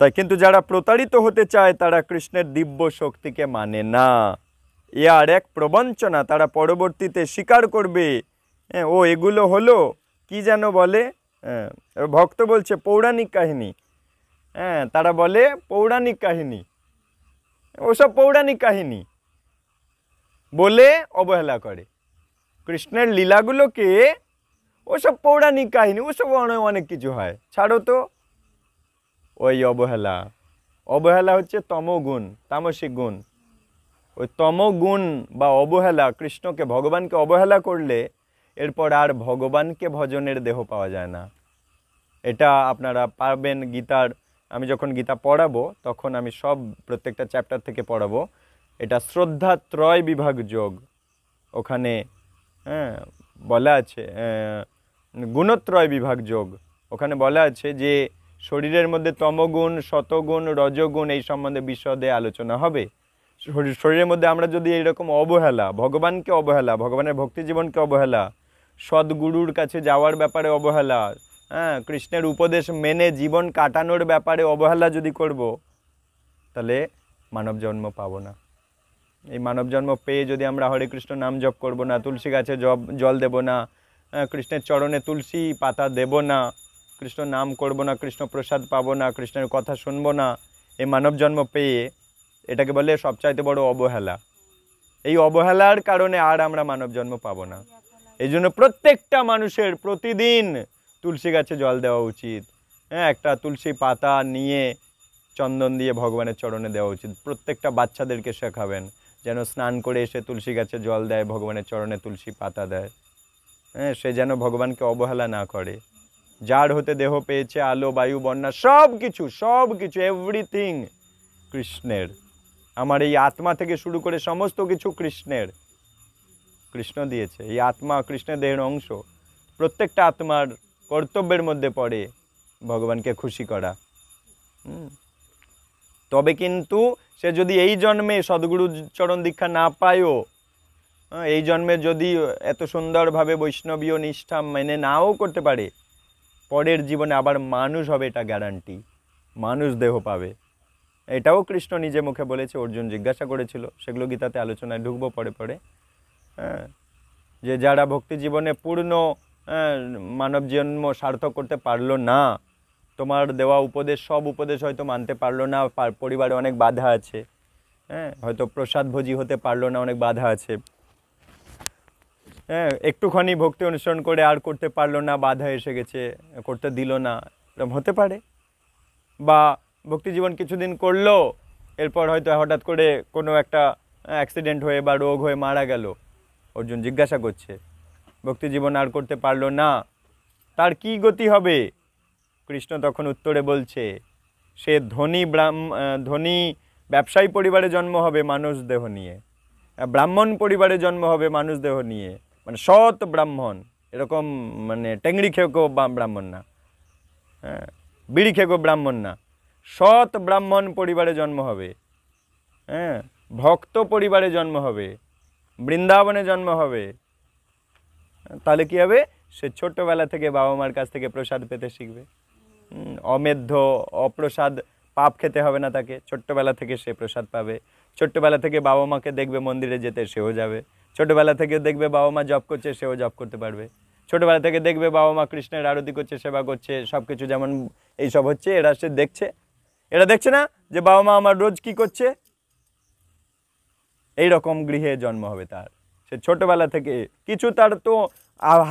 তাই কিন্তু যারা প্রতারিত হতে চায়, তারা কৃষ্ণের দিব্য শক্তিকে মানে না। এ আর এক প্রবঞ্চনা। তারা পরবর্তীতে স্বীকার করবে, ও এগুলো হলো কি যেন বলে, ভক্ত বলছে পৌরাণিক কাহিনী। তারা বলে পৌরাণিক কাহিনী, ওসব পৌরাণিক কাহিনী বলে অবহেলা করে কৃষ্ণের লীলাগুলোকে। ওসব পৌরাণিক কাহিনী, ওসব অনেক কিছু হয়, ছাড়ো তো। ওই অবহেলা হচ্ছে তমগুণ, তামসিক গুণ। ওই তমগুণ বা অবহেলা, কৃষ্ণকে, ভগবানকে অবহেলা করলে এরপর আর ভগবানকে ভজনের দেহ পাওয়া যায় না। এটা আপনারা পাবেন গীতার, আমি যখন গীতা পড়াবো তখন আমি সব প্রত্যেকটা চ্যাপ্টার থেকে পড়াবো। এটা শ্রদ্ধা ত্রয় বিভাগ যোগ, ওখানে বলা আছে গুণত্রয় বিভাগ যোগ, ওখানে বলা আছে যে শরীরের মধ্যে তমগুণ, শতগুণ, রজগুণ এই সম্বন্ধে বিশদে আলোচনা হবে। শরীরের মধ্যে আমরা যদি এইরকম অবহেলা, ভগবানকে অবহেলা, ভগবানের ভক্তি জীবনকে অবহেলা, সদ্গুরুর কাছে যাওয়ার ব্যাপারে অবহেলা, হ্যাঁ, কৃষ্ণের উপদেশ মেনে জীবন কাটানোর ব্যাপারে অবহেলা যদি করব, তাহলে মানব জন্ম পাবো না। এই মানব জন্ম পেয়ে যদি আমরা হরে কৃষ্ণ নাম জপ করব না, তুলসী গাছে জল দেব না, কৃষ্ণের চরণে তুলসী পাতা দেব না, কৃষ্ণ নাম করব না, কৃষ্ণ প্রসাদ পাবো না, কৃষ্ণের কথা শুনবো না, এই মানব জন্ম পেয়ে, এটাকে বলে সবচাইতে বড় অবহেলা। এই অবহেলার কারণে আর আমরা মানব জন্ম পাবো না। এই জন্য প্রত্যেকটা মানুষের প্রতিদিন তুলসী গাছে জল দেওয়া উচিত। হ্যাঁ, একটা তুলসী পাতা নিয়ে চন্দন দিয়ে ভগবানের চরণে দেওয়া উচিত। প্রত্যেকটা বাচ্চাদেরকে শেখাবেন যেন স্নান করে এসে তুলসী গাছে জল দেয়, ভগবানের চরণে তুলসী পাতা দেয়। হ্যাঁ, সে যেন ভগবানকে অবহেলা না করে। যার হতে দেহ পেয়েছে, আলো বায়ু বন্যা সব কিছু এভরিথিং কৃষ্ণের। আমার এই আত্মা থেকে শুরু করে সমস্ত কিছু কৃষ্ণের, কৃষ্ণ দিয়েছে। এই আত্মা কৃষ্ণের দেহের অংশ। প্রত্যেকটা আত্মার কর্তব্যের মধ্যে পড়ে ভগবানকে খুশি করা। তবে কিন্তু সে যদি এই জন্মে সদ্গুরু চরণ দীক্ষা না পায়ও, এই জন্মে যদি এত সুন্দরভাবে বৈষ্ণবীয় নিষ্ঠা মেনে নাও করতে পারে, পরের জীবনে আবার মানুষ হবে, এটা গ্যারান্টি। মানুষ দেহ পাবে, এটাও কৃষ্ণ নিজে মুখে বলেছে। অর্জুন জিজ্ঞাসা করেছিল, সেগুলো গীতাতে আলোচনায় ঢুকবো পরে পরে। হ্যাঁ, যে যারা ভক্তি জীবনে পূর্ণ মানব জন্ম সার্থক করতে পারলো না, তোমার দেওয়া উপদেশ, সব উপদেশ হয়তো মানতে পারলো না, পরিবারে অনেক বাধা আছে, হ্যাঁ, হয়তো প্রসাদ ভোজি হতে পারলো না, অনেক বাধা আছে, হ্যাঁ, একটুখানি ভক্তি অনুসরণ করে আর করতে পারলো না, বাধা এসে গেছে, করতে দিল না, এরকম হতে পারে। বা ভক্তি জীবন কিছুদিন করলো, এরপর হয়তো হঠাৎ করে কোনো একটা অ্যাক্সিডেন্ট হয়ে বা রোগ হয়ে মারা গেল। অর্জুন জিজ্ঞাসা করছে, ভক্তি জীবন আর করতে পারলো না, তার কি গতি হবে? কৃষ্ণ তখন উত্তরে বলছে, সে ধনী ব্যবসায়ী পরিবারে জন্ম হবে মানুষ দেহ নিয়ে, ব্রাহ্মণ পরিবারে জন্ম হবে মানুষ দেহ নিয়ে, মানে সৎ ব্রাহ্মণ, এরকম মানে টেংরি খেকো ব্রাহ্মণ না, হ্যাঁ, বিড়ি খেকো ব্রাহ্মণ না, সৎ ব্রাহ্মণ পরিবারে জন্ম হবে, হ্যাঁ, ভক্ত পরিবারে জন্ম হবে, বৃন্দাবনে জন্ম হবে। তাহলে কি হবে? সে ছোট্টবেলা থেকে বাবা মার কাছ থেকে প্রসাদ পেতে শিখবে। অমেধ্য অপ্রসাদ পাপ খেতে হবে না তাকে, ছোট্টবেলা থেকে সে প্রসাদ পাবে। ছোট্টবেলা থেকে বাবা মাকে দেখবে মন্দিরে যেতে, সেও যাবে। ছোটবেলা থেকে দেখবে বাবা মা জপ করছে, সেও জপ করতে পারবে। ছোটবেলা থেকে দেখবে বাবা মা কৃষ্ণের আরতি করছে, সেবা করছে, সব কিছু যেমন এইসব হচ্ছে, এরা সে দেখছে। এরা দেখছে না যে বাবা মা আমার রোজ কি করছে? এইরকম গৃহে জন্ম হবে তার। সে ছোটবেলা থেকে কিছু, তার তো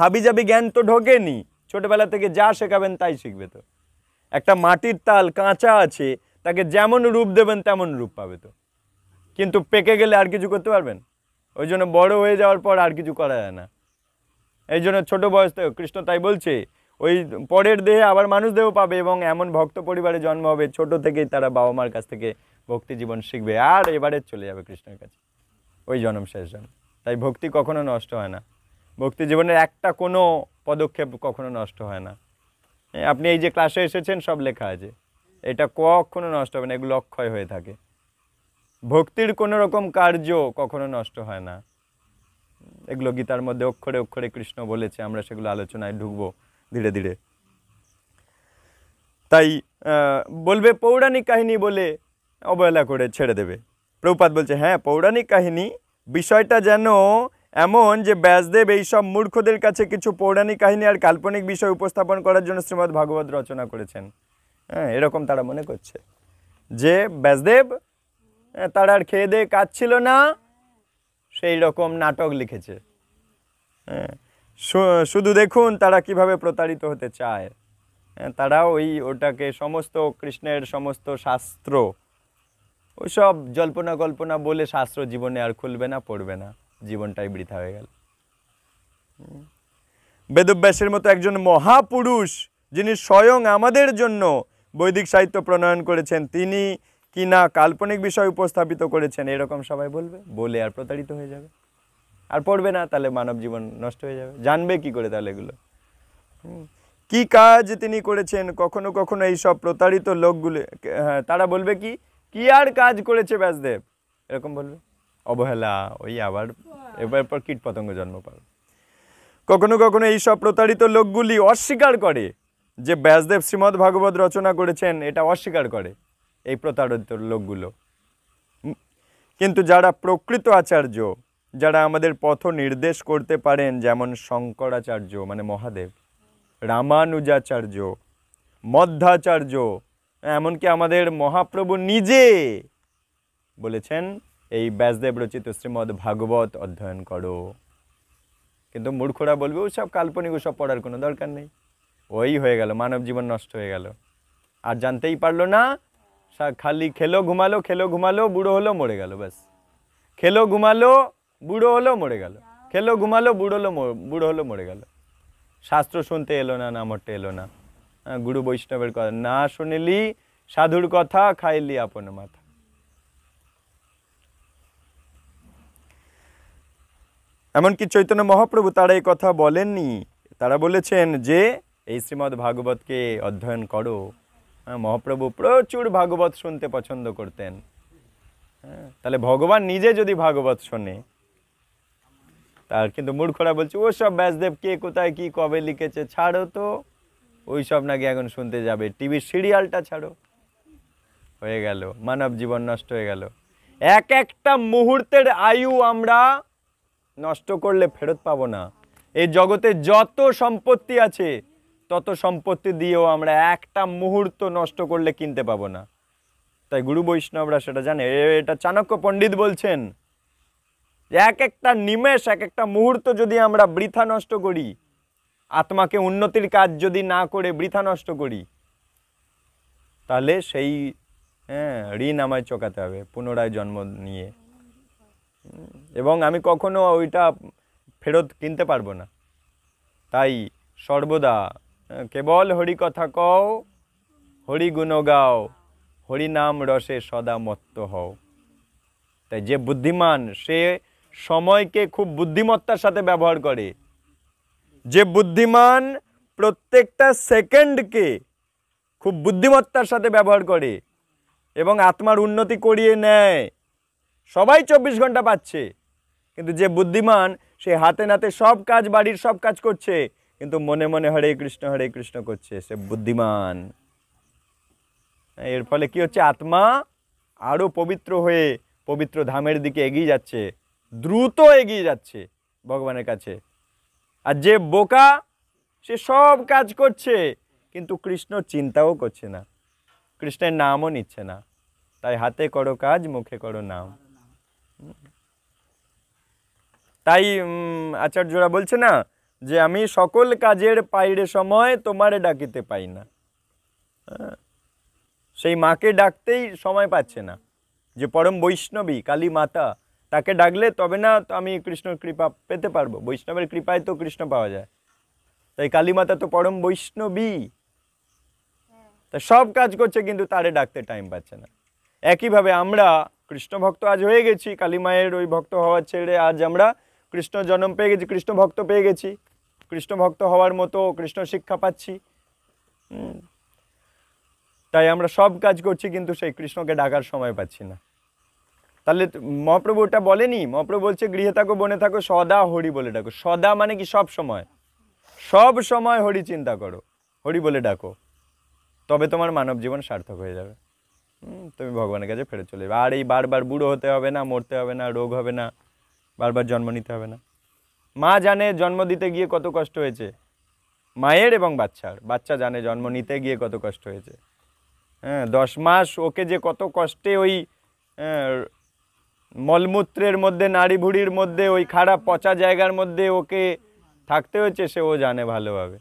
হাবিজাবি জ্ঞান তো ঢোকেনি, ছোটবেলা থেকে যা শেখাবেন তাই শিখবে। তো একটা মাটির তাল কাঁচা আছে, তাকে যেমন রূপ দেবেন তেমন রূপ পাবে। তো কিন্তু পেকে গেলে আর কিছু করতে পারবেন? ওই জন্য বড় হয়ে যাওয়ার পর আর কিছু করা যায় না। এই জন্য ছোট বয়স থেকে কৃষ্ণ তাই বলছে, ওই পরের দেহে আবার মানুষ দেহ পাবে এবং এমন ভক্ত পরিবারে জন্ম হবে, ছোট থেকেই তারা বাবা মার কাছ থেকে ভক্তি জীবন শিখবে, আর এবারে চলে যাবে কৃষ্ণের কাছে, ওই জন্ম শেষ জন্ম। তাই ভক্তি কখনো নষ্ট হয় না, ভক্তি জীবনের একটা কোনো পদক্ষেপ কখনো নষ্ট হয় না। আপনি এই যে ক্লাসে এসেছেন সব লেখা আছে, এটা কখনো নষ্ট হবে না, এগুলো অক্ষয় হয়ে থাকে। ভক্তির কোনো রকম কার্য কখনো নষ্ট হয় না। এগুলো গীতার মধ্যে অক্ষরে অক্ষরে কৃষ্ণ বলেছে, আমরা সেগুলো আলোচনায় ঢুকবো ধীরে ধীরে। তাই বলবে পৌরাণিক কাহিনী বলে অবহেলা করে ছেড়ে দেবে। প্রভুপাদ বলছে, হ্যাঁ, পৌরাণিক কাহিনী, বিষয়টা যেন এমন যে ব্যাসদেব এইসব মূর্খদের কাছে কিছু পৌরাণিক কাহিনী আর কাল্পনিক বিষয় উপস্থাপন করার জন্য শ্রীমদ্ ভাগবত রচনা করেছেন। হ্যাঁ, এরকম তারা মনে করছে যে ব্যাসদেব তারা আর খেয়ে দিয়ে কাজ ছিল না, সেই রকম নাটক লিখেছে। হ্যাঁ, শুধু দেখুন তারা কিভাবে প্রতারিত হতে চায়। তারা ওটাকে সমস্ত কৃষ্ণের সমস্ত শাস্ত্র, ওইসব জল্পনা কল্পনা বলে শাস্ত্র জীবনে আর খুলবে না, পড়বে না, জীবনটাই বৃথা হয়ে গেল। বেদব্যাসের মতো একজন মহাপুরুষ, যিনি স্বয়ং আমাদের জন্য বৈদিক সাহিত্য প্রণয়ন করেছেন, তিনি কিনা কাল্পনিক বিষয় উপস্থাপিত করেছেন, এরকম সবাই বলবে, বলে আর প্রতারিত হয়ে যাবে, আর পড়বে না, তাহলে মানব জীবন নষ্ট হয়ে যাবে। জানবে কি করে তাহলে এগুলো? কি কাজ তিনি করেছেন, কখনো কখনো এই সব প্রতারিত লোকগুলো, হ্যাঁ, তারা বলবে কি কি আর কাজ করেছে ব্যাসদেব, এরকম বলবে, অবহেলা, ওই আবার এবার পর কীট পতঙ্গ জন্ম পাবে। কখনো কখনো এই সব প্রতারিত লোকগুলি অস্বীকার করে যে ব্যাসদেব শ্রীমদ্ ভাগবত রচনা করেছেন, এটা অস্বীকার করে এই প্রতারিত লোকগুলো। কিন্তু যারা প্রকৃত আচার্য, যারা আমাদের পথ নির্দেশ করতে পারেন, যেমন শঙ্করাচার্য মানে মহাদেব, রামানুজাচার্য, মধ্বাচার্য, এমনকি আমাদের মহাপ্রভু নিজে বলেছেন এই ব্যাসদেব রচিত শ্রীমদ্ ভাগবত অধ্যয়ন করো। কিন্তু মূর্খরা বলবে ওসব কাল্পনিক, ওসব পড়ার কোনো দরকার নেই, ওই হয়ে গেল, মানব জীবন নষ্ট হয়ে গেল, আর জানতেই পারলো না, খালি খেলো ঘুমালো, খেলো ঘুমালো, বুড়ো হলো মরে গেল, ব্যাস খেলো ঘুমালো, বুড়ো হলো মরে গেল, খেলো ঘুমালো, বুড়ো হলো মরে গেল। শাস্ত্র শুনতে এলো না, নামটে এলো না, গুরু বৈষ্ণবের কথা না শুনিলি, সাধুর কথা খাইলি আপন মাথা। এমনকি চৈতন্য মহাপ্রভু তারা এই কথা বলেননি, তারা বলেছেন যে এই শ্রীমদ্ ভাগবতকে অধ্যয়ন করো। মহাপ্রভু প্রচুর ভাগবত শুনতে পছন্দ করতেন। তাহলে ভগবান নিজে যদি ভাগবত শোনে, তার কিন্তু মূর্খরা বলছে ওসব ব্যাসদেব কে কোথায় কি কবে লিখেছে, ছাড়ো তো, ওই সব নাকি এখন শুনতে যাবে, টিভির সিরিয়ালটা ছাড়ো। হয়ে গেল, মানব জীবন নষ্ট হয়ে গেল। এক একটা মুহূর্তের আয়ু আমরা নষ্ট করলে ফেরত পাবো না। এই জগতে যত সম্পত্তি আছে, তত সম্পত্তি দিয়েও আমরা একটা মুহূর্ত নষ্ট করলে কিনতে পাবো না। তাই গুরু বৈষ্ণবরা সেটা জানে। এটা চাণক্য পণ্ডিত বলছেন, এক একটা নিমেষ, এক একটা মুহূর্ত যদি আমরা বৃথা নষ্ট করি, আত্মাকে উন্নতির কাজ যদি না করে বৃথা নষ্ট করি, তাহলে সেই ঋণ আমায় চোকাতে হবে পুনরায় জন্ম নিয়ে, এবং আমি কখনো ওইটা ফেরত কিনতে পারবো না। তাই সর্বদা কেবল হরি কথা কও, হরি গুণ গাও, হরি নাম রসে সদা মত্ত হও। তাই যে বুদ্ধিমান সে সময়কে খুব বুদ্ধিমত্তার সাথে ব্যবহার করে, যে বুদ্ধিমান প্রত্যেকটা সেকেন্ডকে খুব বুদ্ধিমত্তার সাথে ব্যবহার করে এবং আত্মার উন্নতি করিয়ে নেয়। সবাই 24 ঘন্টা পাচ্ছে, কিন্তু যে বুদ্ধিমান সে হাতে নাতে সব কাজ, বাড়ির সব কাজ করছে, কিন্তু মনে মনে হরে কৃষ্ণ করছে, সে বুদ্ধিমান। এর ফলে কি হচ্ছে, আত্মা আরো পবিত্র হয়ে পবিত্র ধামের দিকে এগিয়ে যাচ্ছে, দ্রুত এগিয়ে যাচ্ছে ভগবানের কাছে। আর যে বোকা, সে সব কাজ করছে কিন্তু কৃষ্ণ চিন্তাও করছে না, কৃষ্ণের নামও নিচ্ছে না। তাই হাতে করো কাজ, মুখে করো নাম। তাই আচার্যরা বলছে না যে আমি সকল কাজের পাইরে সময় তোমারে ডাকিতে পাই না। সেই মাকে ডাকতেই সময় পাচ্ছে না। যে পরম বৈষ্ণবী কালী মাতা, তাকে ডাকলে তবে না আমি কৃষ্ণর কৃপা পেতে পারবো। বৈষ্ণবের কৃপায় তো কৃষ্ণ পাওয়া যায়। তাই কালী মাতা তো পরম বৈষ্ণবী, তা সব কাজ করছে কিন্তু তারে ডাকতে টাইম পাচ্ছে না। একইভাবে আমরা কৃষ্ণ ভক্ত আজ হয়ে গেছি, কালী মায়ের ওই ভক্ত হওয়ার ছেড়ে আজ আমরা কৃষ্ণ জন্ম পেয়ে গেছি, কৃষ্ণ ভক্ত পেয়ে গেছি, কৃষ্ণ ভক্ত হওয়ার মতো কৃষ্ণ শিক্ষা পাচ্ছি। তাই আমরা সব কাজ করছি কিন্তু সেই কৃষ্ণকে ডাকার সময় পাচ্ছি না। তাহলে মহাপ্রভু ওটা বলেনি। মহাপ্রভু বলছে গৃহে থাকো বনে থাকো সদা হরি বলে ডাকো। সদা মানে কি সব সময়, সব সময় হরি চিন্তা করো, হরি বলে ডাকো, তবে তোমার মানব জীবন সার্থক হয়ে যাবে। তুমি ভগবানের কাছে ফেরত চলে যাবে। আর এই বারবার বুড়ো হতে হবে না, মরতে হবে না, রোগ হবে না, বারবার জন্ম নিতে হবে না। মা জানে জন্ম দিতে গিয়ে কত কষ্ট হয়েছে, মায়ের এবং বাচ্চার। বাচ্চা জানে জন্ম নিতে গিয়ে কত কষ্ট হয়েছে। 10 মাস ওকে যে কত কষ্টে ওই মলমূত্রের মধ্যে, নাড়ি ভুড়ির মধ্যে, ওই খারাপ পচা জায়গার মধ্যে ওকে থাকতে হয়েছে, সে ও জানে ভালোভাবে।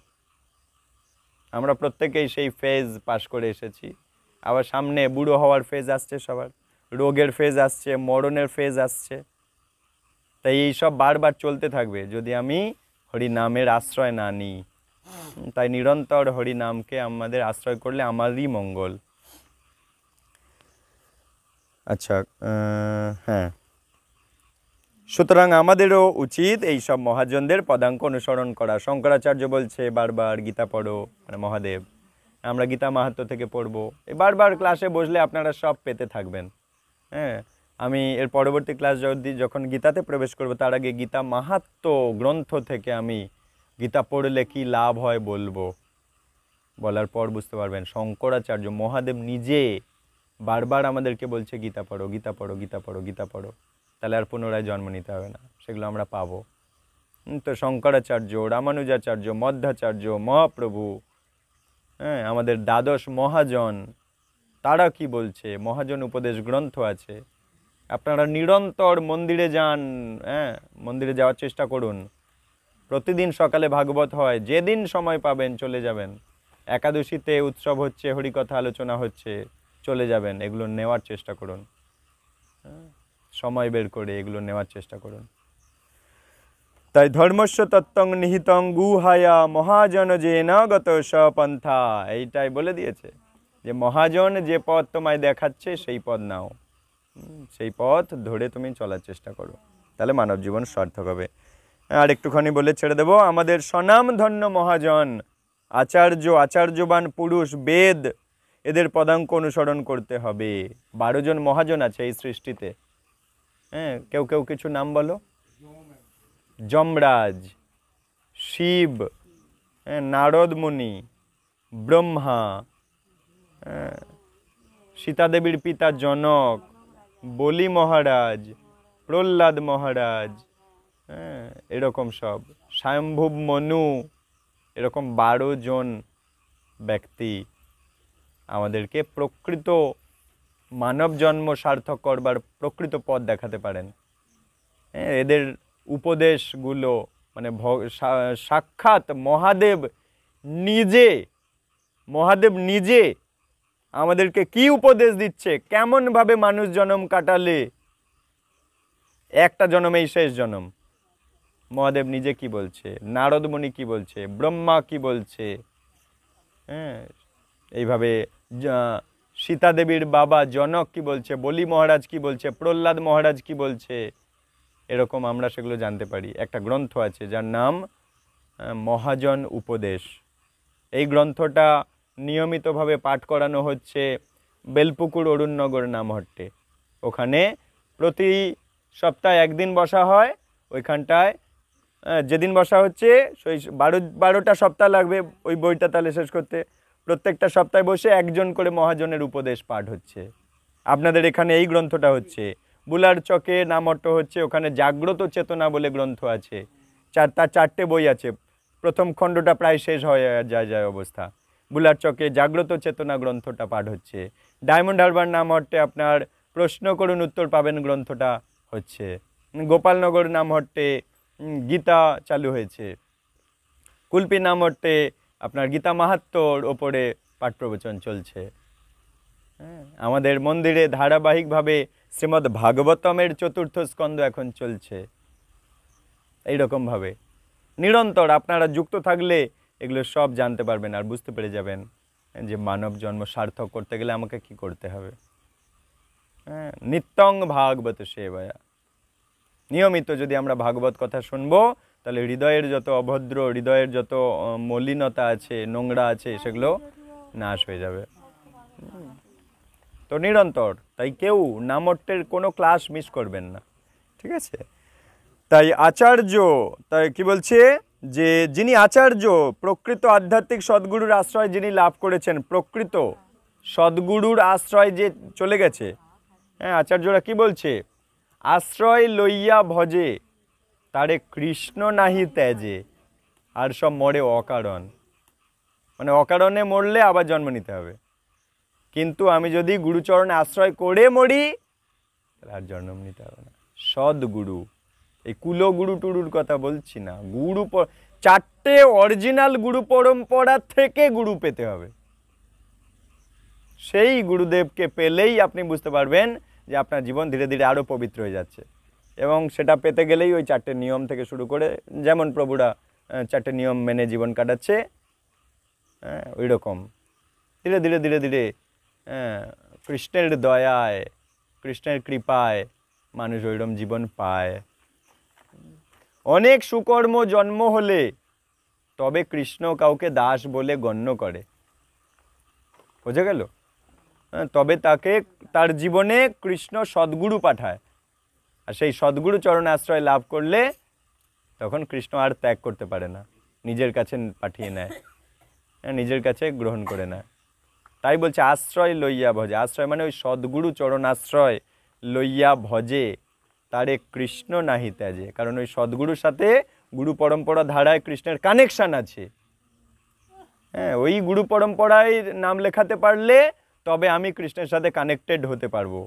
আমরা প্রত্যেকেই সেই ফেজ পাশ করে এসেছি। আবার সামনে বুড়ো হওয়ার ফেজ আসছে, সবার রোগের ফেজ আসছে, মরণের ফেজ আসছে। তাই এই সব বারবার চলতে থাকবে যদি আমি হরি নামের আশ্রয় না নিই। তাই নিরন্তর হরি নামকে আমাদের আশ্রয় করলে আমারই মঙ্গল। আচ্ছা, হ্যাঁ, সুতরাং আমাদেরও উচিত এই সব মহাজনদের পদাঙ্ক অনুসরণ করা। শঙ্করাচার্য বলছে বারবার গীতা পড়ো, মানে মহাদেব, আমরা গীতা মাহাত্ম্য থেকে পড়বো। এই বারবার ক্লাসে বসলে আপনারা সব পেতে থাকবেন। হ্যাঁ, আমি এর পরবর্তী ক্লাস যখন গীতাতে প্রবেশ করব তার আগে গীতা মাহাত্ম্য গ্রন্থ থেকে আমি গীতা পড়লে কি লাভ হয় বলবো। বলার পর বুঝতে পারবেন শঙ্করাচার্য মহাদেব নিজে বারবার আমাদেরকে বলছে গীতা পড়ো, গীতা পড়ো, গীতা পড়ো, গীতা পড়ো। তাহলে আর পুনরায় জন্ম নিতে হবে না, সেগুলো আমরা পাবো। তো শঙ্করাচার্য, রামানুজাচার্য, মধ্বাচার্য, মহাপ্রভু, হ্যাঁ, আমাদের দ্বাদশ মহাজন, তারা কি বলছে? মহাজন উপদেশ গ্রন্থ আছে। আপনারা নিরন্তর মন্দিরে যান, হ্যাঁ, মন্দিরে যাওয়ার চেষ্টা করুন। প্রতিদিন সকালে ভাগবত হয়, যেদিন সময় পাবেন চলে যাবেন। একাদশীতে উৎসব হচ্ছে, হরিকথা আলোচনা হচ্ছে, চলে যাবেন। এগুলো নেওয়ার চেষ্টা করুন, সময় বের করে এগুলো নেওয়ার চেষ্টা করুন। তাই ধর্মস্য তত্ত্বং নিহিতং গুহায়া মহাজন যে ন গত সপন্থা, এইটাই বলে দিয়েছে যে মহাজন যে পথ তোমায় দেখাচ্ছে সেই পথ নাও, সেই পথ ধরে তুমি চলার চেষ্টা করো, তাহলে মানব জীবন সার্থক হবে। আর একটুখানি বলে ছেড়ে দেব, আমাদের স্বনাম ধন্য মহাজন, আচার্য, আচার্যবান পুরুষ, বেদ, এদের পদাঙ্ক অনুসরণ করতে হবে। 12 জন মহাজন আছে এই সৃষ্টিতে। হ্যাঁ, কেউ কেউ কিছু নাম বলো। যমরাজ, শিব, নারদ মুনি, ব্রহ্মা, সীতা দেবীর পিতা জনক, বলি মহারাজ, প্রহ্লাদ মহারাজ, এরকম সব, স্বয়ম্ভুব মনু, এরকম 12 জন ব্যক্তি আমাদেরকে প্রকৃত মানব জন্ম সার্থক করবার প্রকৃত পথ দেখাতে পারেন। এদের উপদেশগুলো মানে সাক্ষাৎ মহাদেব নিজে আমাদেরকে কি উপদেশ দিচ্ছে, কেমনভাবে মানুষ জন্ম কাটালে একটা জন্মেই শেষ জন্ম, মহাদেব নিজে কি বলছে, নারদ মুনি কি বলছে, ব্রহ্মা কি বলছে, হ্যাঁ, এইভাবে সীতা দেবীর বাবা জনক কি বলছে, বলি মহারাজ কি বলছে, প্রহ্লাদ মহারাজ কি বলছে, এরকম আমরা সেগুলো জানতে পারি। একটা গ্রন্থ আছে যার নাম মহাজন উপদেশ। এই গ্রন্থটা নিয়মিতভাবে পাঠ করানো হচ্ছে বেলপুকুর অরুণনগর নামহট্টে। ওখানে প্রতি সপ্তাহে একদিন বসা হয়। ওইখানটায় যেদিন বসা হচ্ছে সেই 12টা সপ্তাহ লাগবে ওই বইটা তাহলে শেষ করতে। প্রত্যেকটা সপ্তাহে বসে একজন করে মহাজনের উপদেশ পাঠ হচ্ছে। আপনাদের এখানে এই গ্রন্থটা হচ্ছে। বুলার চকে নামহট্ট হচ্ছে, ওখানে জাগ্রত চেতনা বলে গ্রন্থ আছে। তার 4টে বই আছে। প্রথম খণ্ডটা প্রায় শেষ হয়ে যায় অবস্থা। বুলার চকে জাগ্রত চেতনা গ্রন্থটা পাঠ হচ্ছে। ডায়মন্ড হারবার নামহট্টে আপনার প্রশ্ন করুন উত্তর পাবেন গ্রন্থটা হচ্ছে। গোপালনগর নামহট্টে গীতা চালু হয়েছে। কুলপি নামহট্টে আপনার গীতা মাহাত্ম্যর ওপরে পাঠ প্রবচন চলছে। আমাদের মন্দিরে ধারাবাহিকভাবে শ্রীমদ্ ভাগবতমের 4র্থ স্কন্ধ এখন চলছে। এইরকমভাবে নিরন্তর আপনারা যুক্ত থাকলে এগুলো সব জানতে পারবেন আর বুঝতে পেরে যাবেন যে মানব জন্ম সার্থক করতে গেলে আমাকে কি করতে হবে। নিত্যং ভাগবত সেবায়া, নিয়মিত যদি আমরা ভাগবত কথা শুনবো তাহলে হৃদয়ের যত অভদ্র, হৃদয়ের যত মলিনতা আছে, নোংরা আছে, সেগুলো নাশ হয়ে যাবে। তো নিরন্তর, তাই কেউ নামহট্টের কোনো ক্লাস মিস করবেন না, ঠিক আছে? তাই আচার্য, তাই কি বলছে যে যিনি আচার্য, প্রকৃত আধ্যাত্মিক সদ্গুরুর আশ্রয় যিনি লাভ করেছেন, প্রকৃত সদ্গুরুর আশ্রয় যে চলে গেছে, হ্যাঁ, আচার্যরা কি বলছে, আশ্রয় লইয়া ভজে তারে কৃষ্ণ নাহি ত্যাজে, আর সব মরে অকারণ, মানে অকারণে মরলে আবার জন্ম নিতে হবে। কিন্তু আমি যদি গুরুচরণে আশ্রয় করে মরি তাহলে আর জন্ম নিতে হবে না। সদ্গুরু, এই কুলগুরু টুরুর কথা বলছি না, গুরু 4টে অরিজিনাল গুরু পরম্পরা থেকে গুরু পেতে হবে। সেই গুরুদেবকে পেলেই আপনি বুঝতে পারবেন যে আপনার জীবন ধীরে ধীরে আরও পবিত্র হয়ে যাচ্ছে। এবং সেটা পেতে গেলেই ওই 4টে নিয়ম থেকে শুরু করে, যেমন প্রভুরা 4টে নিয়ম মেনে জীবন কাটাচ্ছে, ওই রকম ধীরে ধীরে ধীরে ধীরে কৃষ্ণের দয়ায়, কৃষ্ণের কৃপায় মানুষ ওইরকম জীবন পায়। অনেক সুকর্ম জন্ম হলে তবে কৃষ্ণ কাউকে দাস বলে গণ্য করে, বোঝা গেল? তবে তাকে তার জীবনে কৃষ্ণ সদ্গুরু পাঠায়, আর সেই সদ্গুরু চরণ আশ্রয় লাভ করলে তখন কৃষ্ণ আর ত্যাগ করতে পারে না, নিজের কাছে পাঠিয়ে নেয়, নিজের কাছে গ্রহণ করে নেয়। তাই বলছে আশ্রয় লইয়া ভজে, আশ্রয় মানে ওই সদ্গুরু চরণ আশ্রয় লইয়া ভজে তারে কৃষ্ণ নাহি ত্যাজে। কারণ ওই সদ্গুরুর সাথে গুরু পরম্পরা ধারায় কৃষ্ণের কানেকশান আছে। হ্যাঁ, ওই গুরু পরম্পরায় নাম লেখাতে পারলে তবে আমি কৃষ্ণের সাথে কানেক্টেড হতে পারবো।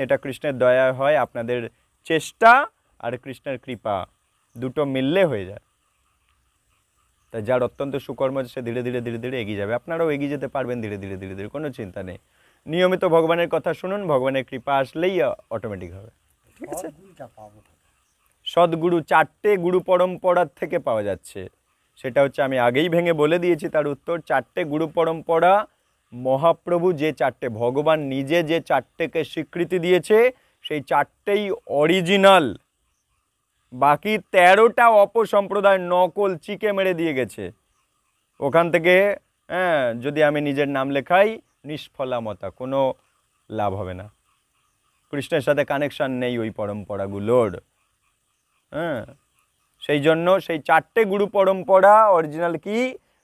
এটা কৃষ্ণের দয়া হয়, আপনাদের চেষ্টা আর কৃষ্ণের কৃপা দুটো মিললে হয়ে যায়। তাই যার অত্যন্ত সুকর্ম সে ধীরে ধীরে ধীরে ধীরে এগিয়ে যাবে, আপনারাও এগিয়ে যেতে পারবেন ধীরে ধীরে ধীরে ধীরে, কোনো চিন্তা নেই। নিয়মিত ভগবানের কথা শুনুন, ভগবানের কৃপা আসলেই অটোমেটিক হবে। ঠিক আছে, সদ্গুরু 4টে গুরু পরম্পরার থেকে পাওয়া যাচ্ছে, সেটা হচ্ছে আমি আগেই ভেঙে বলে দিয়েছি তার উত্তর। 4টে গুরু পরম্পরা মহাপ্রভু যে 4টে, ভগবান নিজে যে 4টেকে স্বীকৃতি দিয়েছে সেই 4টেই অরিজিনাল। বাকি 13টা অপসম্প্রদায় নকল চিকে মেরে দিয়ে গেছে। ওখান থেকে যদি আমি নিজের নাম লেখাই নিষ্ফলামতা, কোনো লাভ হবে না, কৃষ্ণের সাথে কানেকশান নেই ওই পরম্পরাগুলোর। সেই জন্য সেই 4টে গুরু পরম্পরা অরিজিনাল কি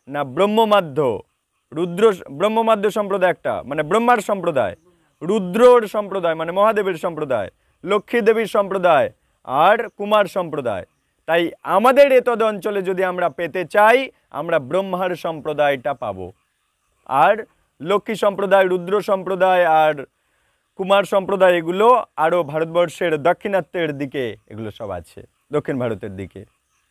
না, ব্রহ্মমাধ্য রুদ্র, ব্রহ্মমাধ্য সম্প্রদায় একটা মানে ব্রহ্মার সম্প্রদায়, রুদ্রর সম্প্রদায় মানে মহাদেবের সম্প্রদায়, লক্ষ্মী দেবীর সম্প্রদায় আর কুমার সম্প্রদায়। তাই আমাদের এতদ অঞ্চলে যদি আমরা পেতে চাই আমরা ব্রহ্মার সম্প্রদায়টা পাবো, আর লক্ষ্মী সম্প্রদায়, রুদ্র সম্প্রদায় আর কুমার সম্প্রদায় এগুলো আরও ভারতবর্ষের দাক্ষিণাত্যের দিকে এগুলো সব আছে, দক্ষিণ ভারতের দিকে।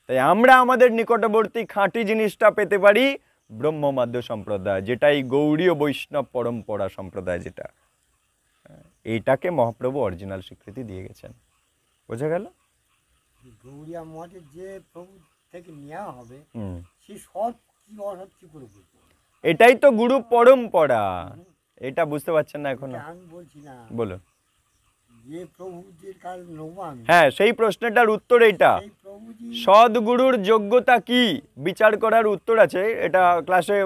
তাই আমরা আমাদের নিকটবর্তী খাঁটি জিনিসটা পেতে পারি ব্রহ্মমাধ্য সম্প্রদায়, যেটাই গৌড়ীয় বৈষ্ণব পরম্পরা সম্প্রদায়, যেটা এইটাকে মহাপ্রভু অরিজিনাল স্বীকৃতি দিয়ে গেছেন। বোঝা গেল? গৌড়িয়া মঠের যে প্রভু থেকে নেওয়া হবে সে সৎ কি অসৎ কি করে বুঝবো? এটাই তো গুরু পরম্পরা, এটা বুঝতে পারছেন না এখন? আমি বলছি না, বলুন। যে প্রভুজির কাল নেবো আমি, হ্যাঁ, সেই প্রশ্নটার উত্তর এইটা, সদ্গুরুর যোগ্যতা কি বিচার করার উত্তর আছে। এটা ক্লাসে,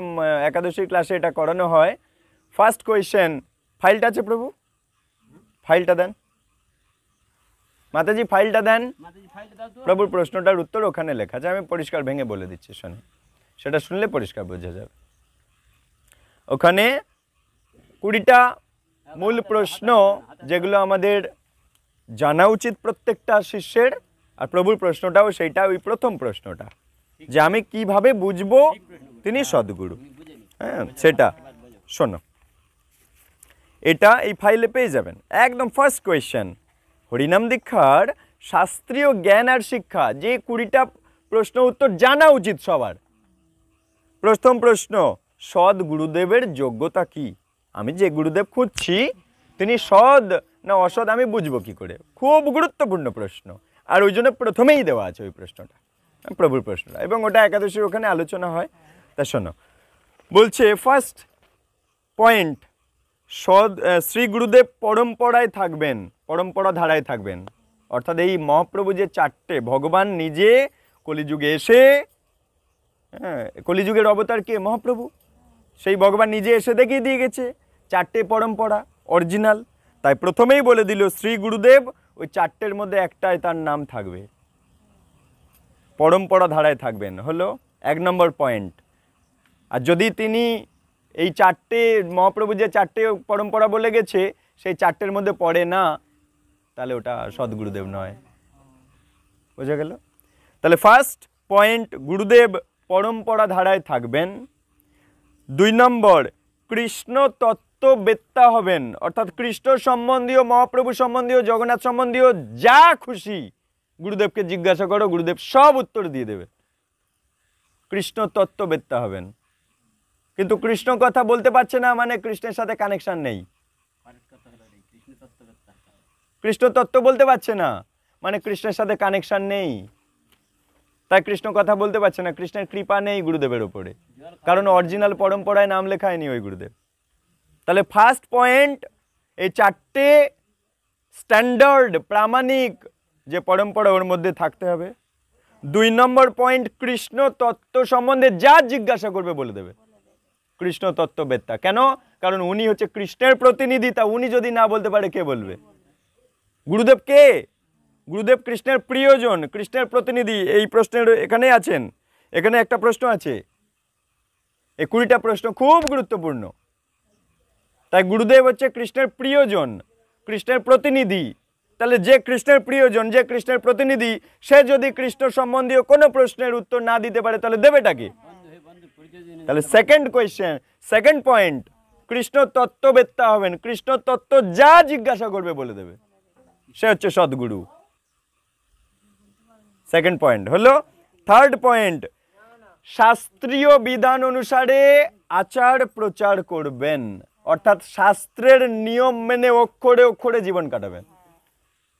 একাদশীর ক্লাসে এটা করানো হয়। ফার্স্ট কোয়েশ্চেন, ফাইলটা আছে প্রভু, ফাইলটা দেন মাতাজি, ফাইলটা দেন। প্রভুর প্রশ্নটার উত্তর ওখানে লেখা আছে, আমি পরিষ্কার ভেঙে বলে দিচ্ছি, শোনেন, সেটা শুনলে পরিষ্কার বোঝা যাবে। ওখানে 20টা মূল প্রশ্ন যেগুলো আমাদের জানা উচিত প্রত্যেকটা শিষ্যের, আর প্রভুর প্রশ্নটাও সেইটা, ওই প্রথম প্রশ্নটা যে আমি কিভাবে বুঝবো তিনি সদ্গুরু। হ্যাঁ, সেটা শোনো, এটা এই ফাইলে পেয়ে যাবেন। একদম ফার্স্ট কোয়েশ্চেন, হরিনাম দীক্ষার শাস্ত্রীয় জ্ঞান আর শিক্ষা, যে 20টা প্রশ্ন উত্তর জানা উচিত সবার। প্রথম প্রশ্ন, সৎ গুরুদেবের যোগ্যতা কি? আমি যে গুরুদেব খুঁজছি তিনি সৎ না অসৎ আমি বুঝবো কি করে? খুব গুরুত্বপূর্ণ প্রশ্ন, আর ওই জন্য প্রথমেই দেওয়া আছে ওই প্রশ্নটা, প্রভুর প্রশ্নটা, এবং ওটা একাদশীর ওখানে আলোচনা হয়। তা শোনো, বলছে ফার্স্ট পয়েন্ট, শ্রী গুরুদেব পরম্পরায় থাকবেন, পরম্পরা ধারায় থাকবেন। অর্থাৎ এই মহাপ্রভু যে 4টে, ভগবান নিজে কলিযুগে এসে, কলিযুগের অবতার কে? মহাপ্রভু। সেই ভগবান নিজে এসে দেখিয়ে দিয়ে গেছে 4টে পরম্পরা অরিজিনাল। তাই প্রথমেই বলে দিল শ্রী গুরুদেব ওই 4টের মধ্যে একটাই তার নাম থাকবে, পরম্পরা ধারায় থাকবেন, হলো 1 নম্বর পয়েন্ট। আর যদি তিনি এই 4টে, মহাপ্রভু যে 4টে পরম্পরা বলে গেছে সেই 4টের মধ্যে পড়ে না, তাহলে ওটা সদ্গুরুদেব নয়। বোঝা গেল? তাহলে ফার্স্ট পয়েন্ট, গুরুদেব পরম্পরা ধারায় থাকবেন। 2 নম্বর, কৃষ্ণ তত্ত্ববেত্তা হবেন, অর্থাৎ কৃষ্ণ সম্বন্ধীয়, মহাপ্রভু সম্বন্ধীয়, জগন্নাথ সম্বন্ধীয় যা খুশি গুরুদেবকে জিজ্ঞাসা করো, গুরুদেব সব উত্তর দিয়ে দেবে। কৃষ্ণ তত্ত্ববেত্তা হবেন। কিন্তু কৃষ্ণ কথা বলতে পারছে না মানে কৃষ্ণের সাথে কানেকশন নেই। কৃষ্ণ তত্ত্ব বলতে পারছে না মানে কৃষ্ণের সাথে কানেকশন নেই, তাই কৃষ্ণ কথা বলতে পারছে না, কৃষ্ণের কৃপা নেই গুরুদেবের উপরে, কারণ অরিজিনাল পরম্পরায় নাম লেখায়নি ওই গুরুদেব। তাহলে ফার্স্ট পয়েন্ট, এই 4টে স্ট্যান্ডার্ড প্রামাণিক যে পরম্পরা ওর মধ্যে থাকতে হবে। 2 নম্বর পয়েন্ট, কৃষ্ণ তত্ত্ব সম্বন্ধে যা জিজ্ঞাসা করবে বলে দেবে। কৃষ্ণ তত্ত্ববেত্তা কেন? কারণ উনি হচ্ছে কৃষ্ণের প্রতিনিধি, তা উনি যদি না বলতে পারে কে বলবে? গুরুদেব কে? গুরুদেব কৃষ্ণের প্রিয়জন, কৃষ্ণের প্রতিনিধি। এই প্রশ্নের এখানেই আছেন, এখানে একটা প্রশ্ন আছে, এই 20টা প্রশ্ন খুব গুরুত্বপূর্ণ। তাই গুরুদেব হচ্ছে কৃষ্ণের প্রিয়জন, কৃষ্ণের প্রতিনিধি। তাহলে যে কৃষ্ণের প্রিয়জন, যে কৃষ্ণের প্রতিনিধি, সে যদি কৃষ্ণ সম্বন্ধীয় কোনো প্রশ্নের উত্তর না দিতে পারে তাহলে দেবেটা কি? তাহলে সেকেন্ড পয়েন্ট, কৃষ্ণ তত্ত্ববেত্তা হবেন, কৃষ্ণ তত্ত্ব যা জিজ্ঞাসা করবে বলে দেবে, সে হচ্ছে সদ্গুরু। সেকেন্ড পয়েন্ট হলো। থার্ড পয়েন্ট, শাস্ত্রীয় বিধান অনুসারে আচার প্রচার করবেন, অর্থাৎ শাস্ত্রের নিয়ম মেনে অক্ষরে অক্ষরে জীবন কাটাবেন।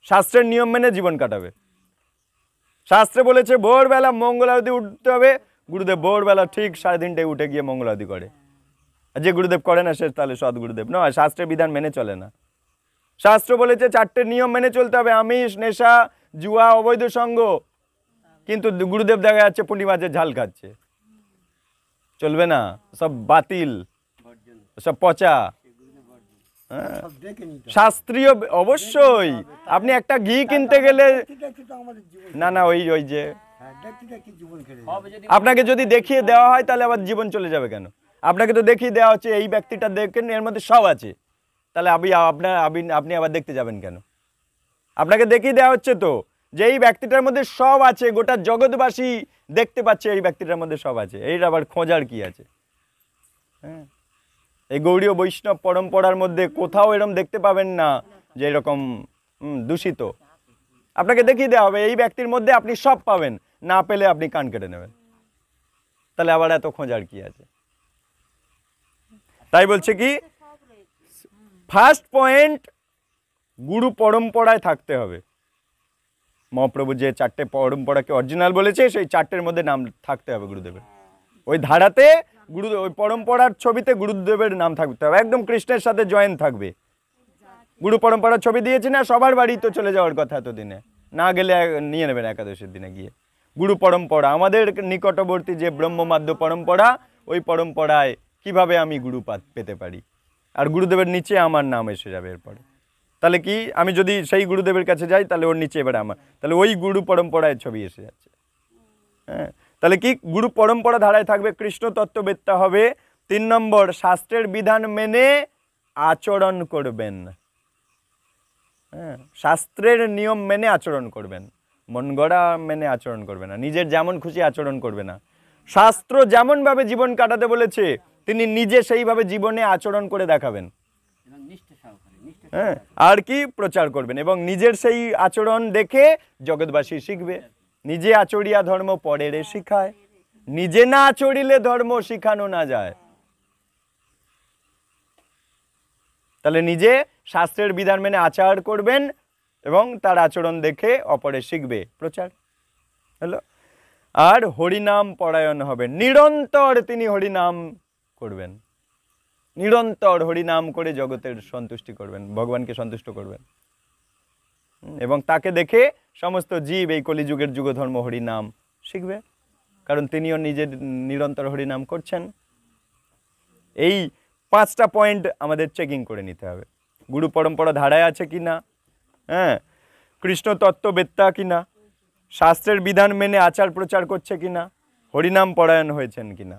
শাস্ত্রের নিয়ম মেনে জীবন কাটাবে। শাস্ত্রে বলেছে ভোরবেলা মঙ্গল আরতি উঠতে হবে, গুরুদেব ভোরবেলা ঠিক 3:30টায় উঠে গিয়ে মঙ্গল আরতি করে। আর যে গুরুদেব করে না সে তাহলে সদ্গুরুদেব নয়, শাস্ত্রের বিধান মেনে চলে না। শাস্ত্র বলেছে 4টে নিয়ম মেনে চলতে হবে, আমিষ, নেশা, জুয়া, অবৈধ সঙ্গ, কিন্তু গুরুদেব দেখা যাচ্ছে পুঁটি মাছের ঝাল খাচ্ছে। চলবে না, সব বাতিল, সব পচা। সব দেখে নিতে হবে। শাস্ত্রীয় অবশ্যই। আপনি একটা ঘি কিনতে গেলে দেখতে তো আমাদের জীবন, না ওই যে হ্যাঁ দেখতে জীবন কেড়ে আপনাকে যদি দেখিয়ে দেওয়া হয় তাহলে আবার জীবন চলে যাবে কেন? আপনাকে তো দেখিয়ে দেওয়া হচ্ছে এই ব্যক্তিটা দেখেন এর মধ্যে সব আছে, তাহলে আপনি আবার দেখতে যাবেন কেন? আপনাকে দেখিয়ে দেওয়া হচ্ছে তো যে এই ব্যক্তিটার মধ্যে সব আছে, গোটা জগৎবাসী দেখতে পাচ্ছে এই ব্যক্তিটার মধ্যে সব আছে, এইটা আবার খোঁজার কি আছে? হ্যাঁ, এই গৌড়ীয় বৈষ্ণব পরম্পরার মধ্যে কোথাও এরকম দেখতে পাবেন না যে এরকম দূষিত। আপনাকে দেখিয়ে দেওয়া হবে এই ব্যক্তির মধ্যে আপনি সব পাবেন, না পেলে আপনি কান কেটে নেবেন, তাহলে আবার এত খোঁজার কি আছে? তাই বলছে কি, ফার্স্ট পয়েন্ট, গুরু পরম্পরায় থাকতে হবে। মহাপ্রভু যে 4টে পরম্পরাকে অরিজিনাল বলেছে সেই 4টের মধ্যে নাম থাকতে হবে গুরুদেবের। ওই ধারাতে ওই পরম্পরার ছবিতে গুরুদেবের নাম থাকতে হবে, একদম কৃষ্ণের সাথে জয়েন থাকবে। গুরু পরম্পরার ছবি দিয়েছি না, সবার বাড়ি তো চলে যাওয়ার কথা এতদিনে, না গেলে নিয়ে নেবেন একাদশীর দিনে গিয়ে। গুরু পরম্পরা আমাদের নিকটবর্তী যে ব্রহ্মমাধ্য পরম্পরা, ওই পরম্পরায় কিভাবে আমি গুরু পেতে পারি, আর গুরুদেবের নিচে আমার নাম এসে যাবে এরপরে। তাহলে কি, আমি যদি সেই গুরুদেবের কাছে যাই তাহলে ওর নিচে এবারে আমার, তাহলে ওই গুরু পরম্পরায় ছবি এসে যাচ্ছে। হ্যাঁ, তাহলে কি, গুরু পরম্পরা ধারায় থাকবে, কৃষ্ণ তত্ত্ববেত্তা হবে। 3 নম্বর, শাস্ত্রের বিধান মেনে আচরণ করবেন। হ্যাঁ, শাস্ত্রের নিয়ম মেনে আচরণ করবেন, মন গড়া মেনে আচরণ করবে না, নিজের যেমন খুশি আচরণ করবে না। শাস্ত্র যেমন ভাবে জীবন কাটাতে বলেছে তিনি নিজে সেইভাবে জীবনে আচরণ করে দেখাবেন। হ্যাঁ, আর কি, প্রচার করবেন, এবং নিজের সেই আচরণ দেখে জগৎবাসী শিখবে। নিজে আচরিয়া ধর্ম পরেরে শিখায়, নিজে না আচরিলে ধর্ম শিখানো না যায়। তাহলে নিজে শাস্ত্রের বিধান মেনে আচার করবেন এবং তার আচরণ দেখে অপরে শিখবে, প্রচার হলো। আর হরিনাম পরায়ণ হবেন, নিরন্তর তিনি হরিনাম করবেন, নিরন্তর হরিনাম করে জগতের সন্তুষ্টি করবেন, ভগবানকে সন্তুষ্ট করবেন। এবং তাকে দেখে সমস্ত জীব এই কলিযুগের যুগধর্ম হরিনাম শিখবে, কারণ তিনিও নিজের নিরন্তর হরিনাম করছেন। এই 5টা পয়েন্ট আমাদের চেকিং করে নিতে হবে। গুরু পরম্পরা ধারায় আছে কিনা, হ্যাঁ, কৃষ্ণ তত্ত্ববেত্তা কিনা, শাস্ত্রের বিধান মেনে আচার প্রচার করছে কিনা, হরিনাম পরায়ণ হয়েছেন কিনা,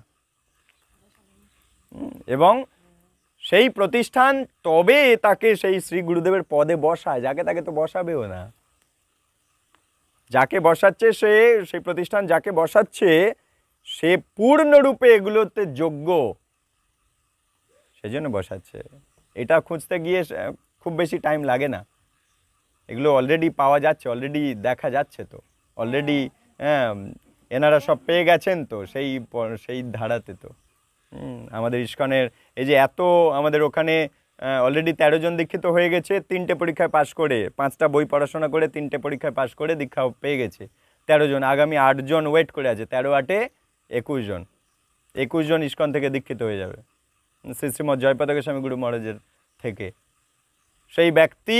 এবং সেই প্রতিষ্ঠান তবে তাকে সেই শ্রী গুরুদেবের পদে বসায়, যাকে তাকে তো বসাবেও না। যাকে বসাচ্ছে সেই প্রতিষ্ঠান যাকে বসাচ্ছে সে পূর্ণরূপে এগুলোতে যোগ্য, সেজন্য বসাচ্ছে। এটা খুঁজতে গিয়ে খুব বেশি টাইম লাগে না, এগুলো অলরেডি পাওয়া যাচ্ছে, অলরেডি দেখা যাচ্ছে তো, অলরেডি এনারা সব পেয়ে গেছেন তো সেই ধারাতে। তো আমাদের ইস্কনের এই যে এত, আমাদের ওখানে অলরেডি 13 জন দীক্ষিত হয়ে গেছে, 3টে পরীক্ষায় পাশ করে, 5টা বই পড়াশোনা করে 3টে পরীক্ষায় পাশ করে দীক্ষা পেয়ে গেছে 13 জন। আগামী 8 জন ওয়েট করে আছে, 13 8 21 জন, 21 জন ইস্কন থেকে দীক্ষিত হয়ে যাবে শ্রী শ্রীমৎ জয়পতাকা স্বামী গুরু মহারাজের থেকে। সেই ব্যক্তি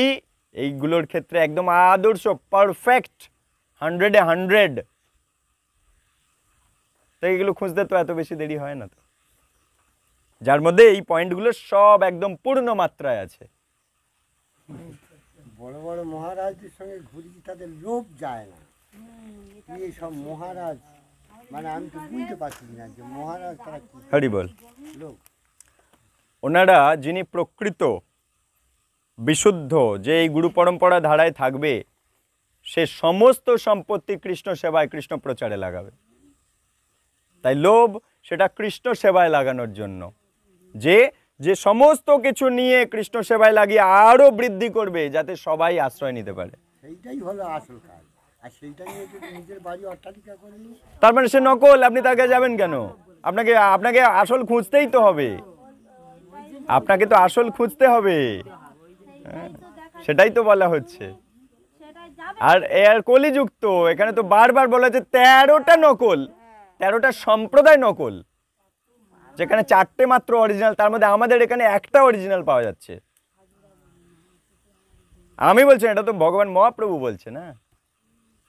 এইগুলোর ক্ষেত্রে একদম আদর্শ, পারফেক্ট, 100-এ 100। তো এইগুলো খুঁজতে তো এত বেশি দেরি হয় না তো, যার মধ্যে এই পয়েন্টগুলো সব একদম পূর্ণ মাত্রায় আছে। বড় বড় মহারাজদের সঙ্গে ঘুরেছি, তাদের লোভ যায় না। এই সব মহারাজ, মানে আমি তো বুঝতে পারছি না যে মহারাজ তারা কি হরি বল। লোক। ওনারা যিনি প্রকৃত বিশুদ্ধ, যে এই গুরু পরম্পরা ধারায় থাকবে, সে সমস্ত সম্পত্তি কৃষ্ণ সেবায়, কৃষ্ণ প্রচারে লাগাবে। তাই লোভ সেটা কৃষ্ণ সেবায় লাগানোর জন্য, যে যে সমস্ত কিছু নিয়ে কৃষ্ণ সেবায় লাগিয়ে আরো বৃদ্ধি করবে, যাতে সবাই আশ্রয় নিতে পারে। সেইটাই হলো আসল কাজ। আর সেইটা নিয়ে যদি নিজের বাড়ি অট্টালিকা করে নিই, তার মানে সে নকল, আপনি তাকে যাবেন কেন? আপনাকে আপনাকে আসল খুঁজতেই তো হবে, আপনাকে তো আসল খুঁজতে হবে। হ্যাঁ, সেটাই তো বলা হচ্ছে। আর এর কলিযুক্ত, এখানে তো বারবার বলা হচ্ছে 13টা নকল, 13টা সম্প্রদায় নকল, যেখানে 4টে মাত্র অরিজিনাল, তার মধ্যে আমাদের এখানে একটা অরিজিনাল পাওয়া যাচ্ছে। আমি বলছি এটা তো ভগবান মহাপ্রভু বলছে না,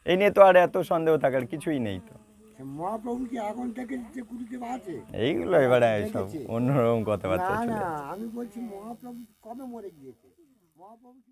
এই নিয়ে তো আর এত সন্দেহ থাকার কিছুই নেই। তো সে মহাপ্রভু কি আগুন থেকে যে গুরুদেব আছে? এইগুলো এবারে সব অন্যরকম কথাবার্তা না চলে না, যাচ্ছে। আমি বলছি মহাপ্রভু কবে মরে গিয়েছে? মহাপ্রভু কি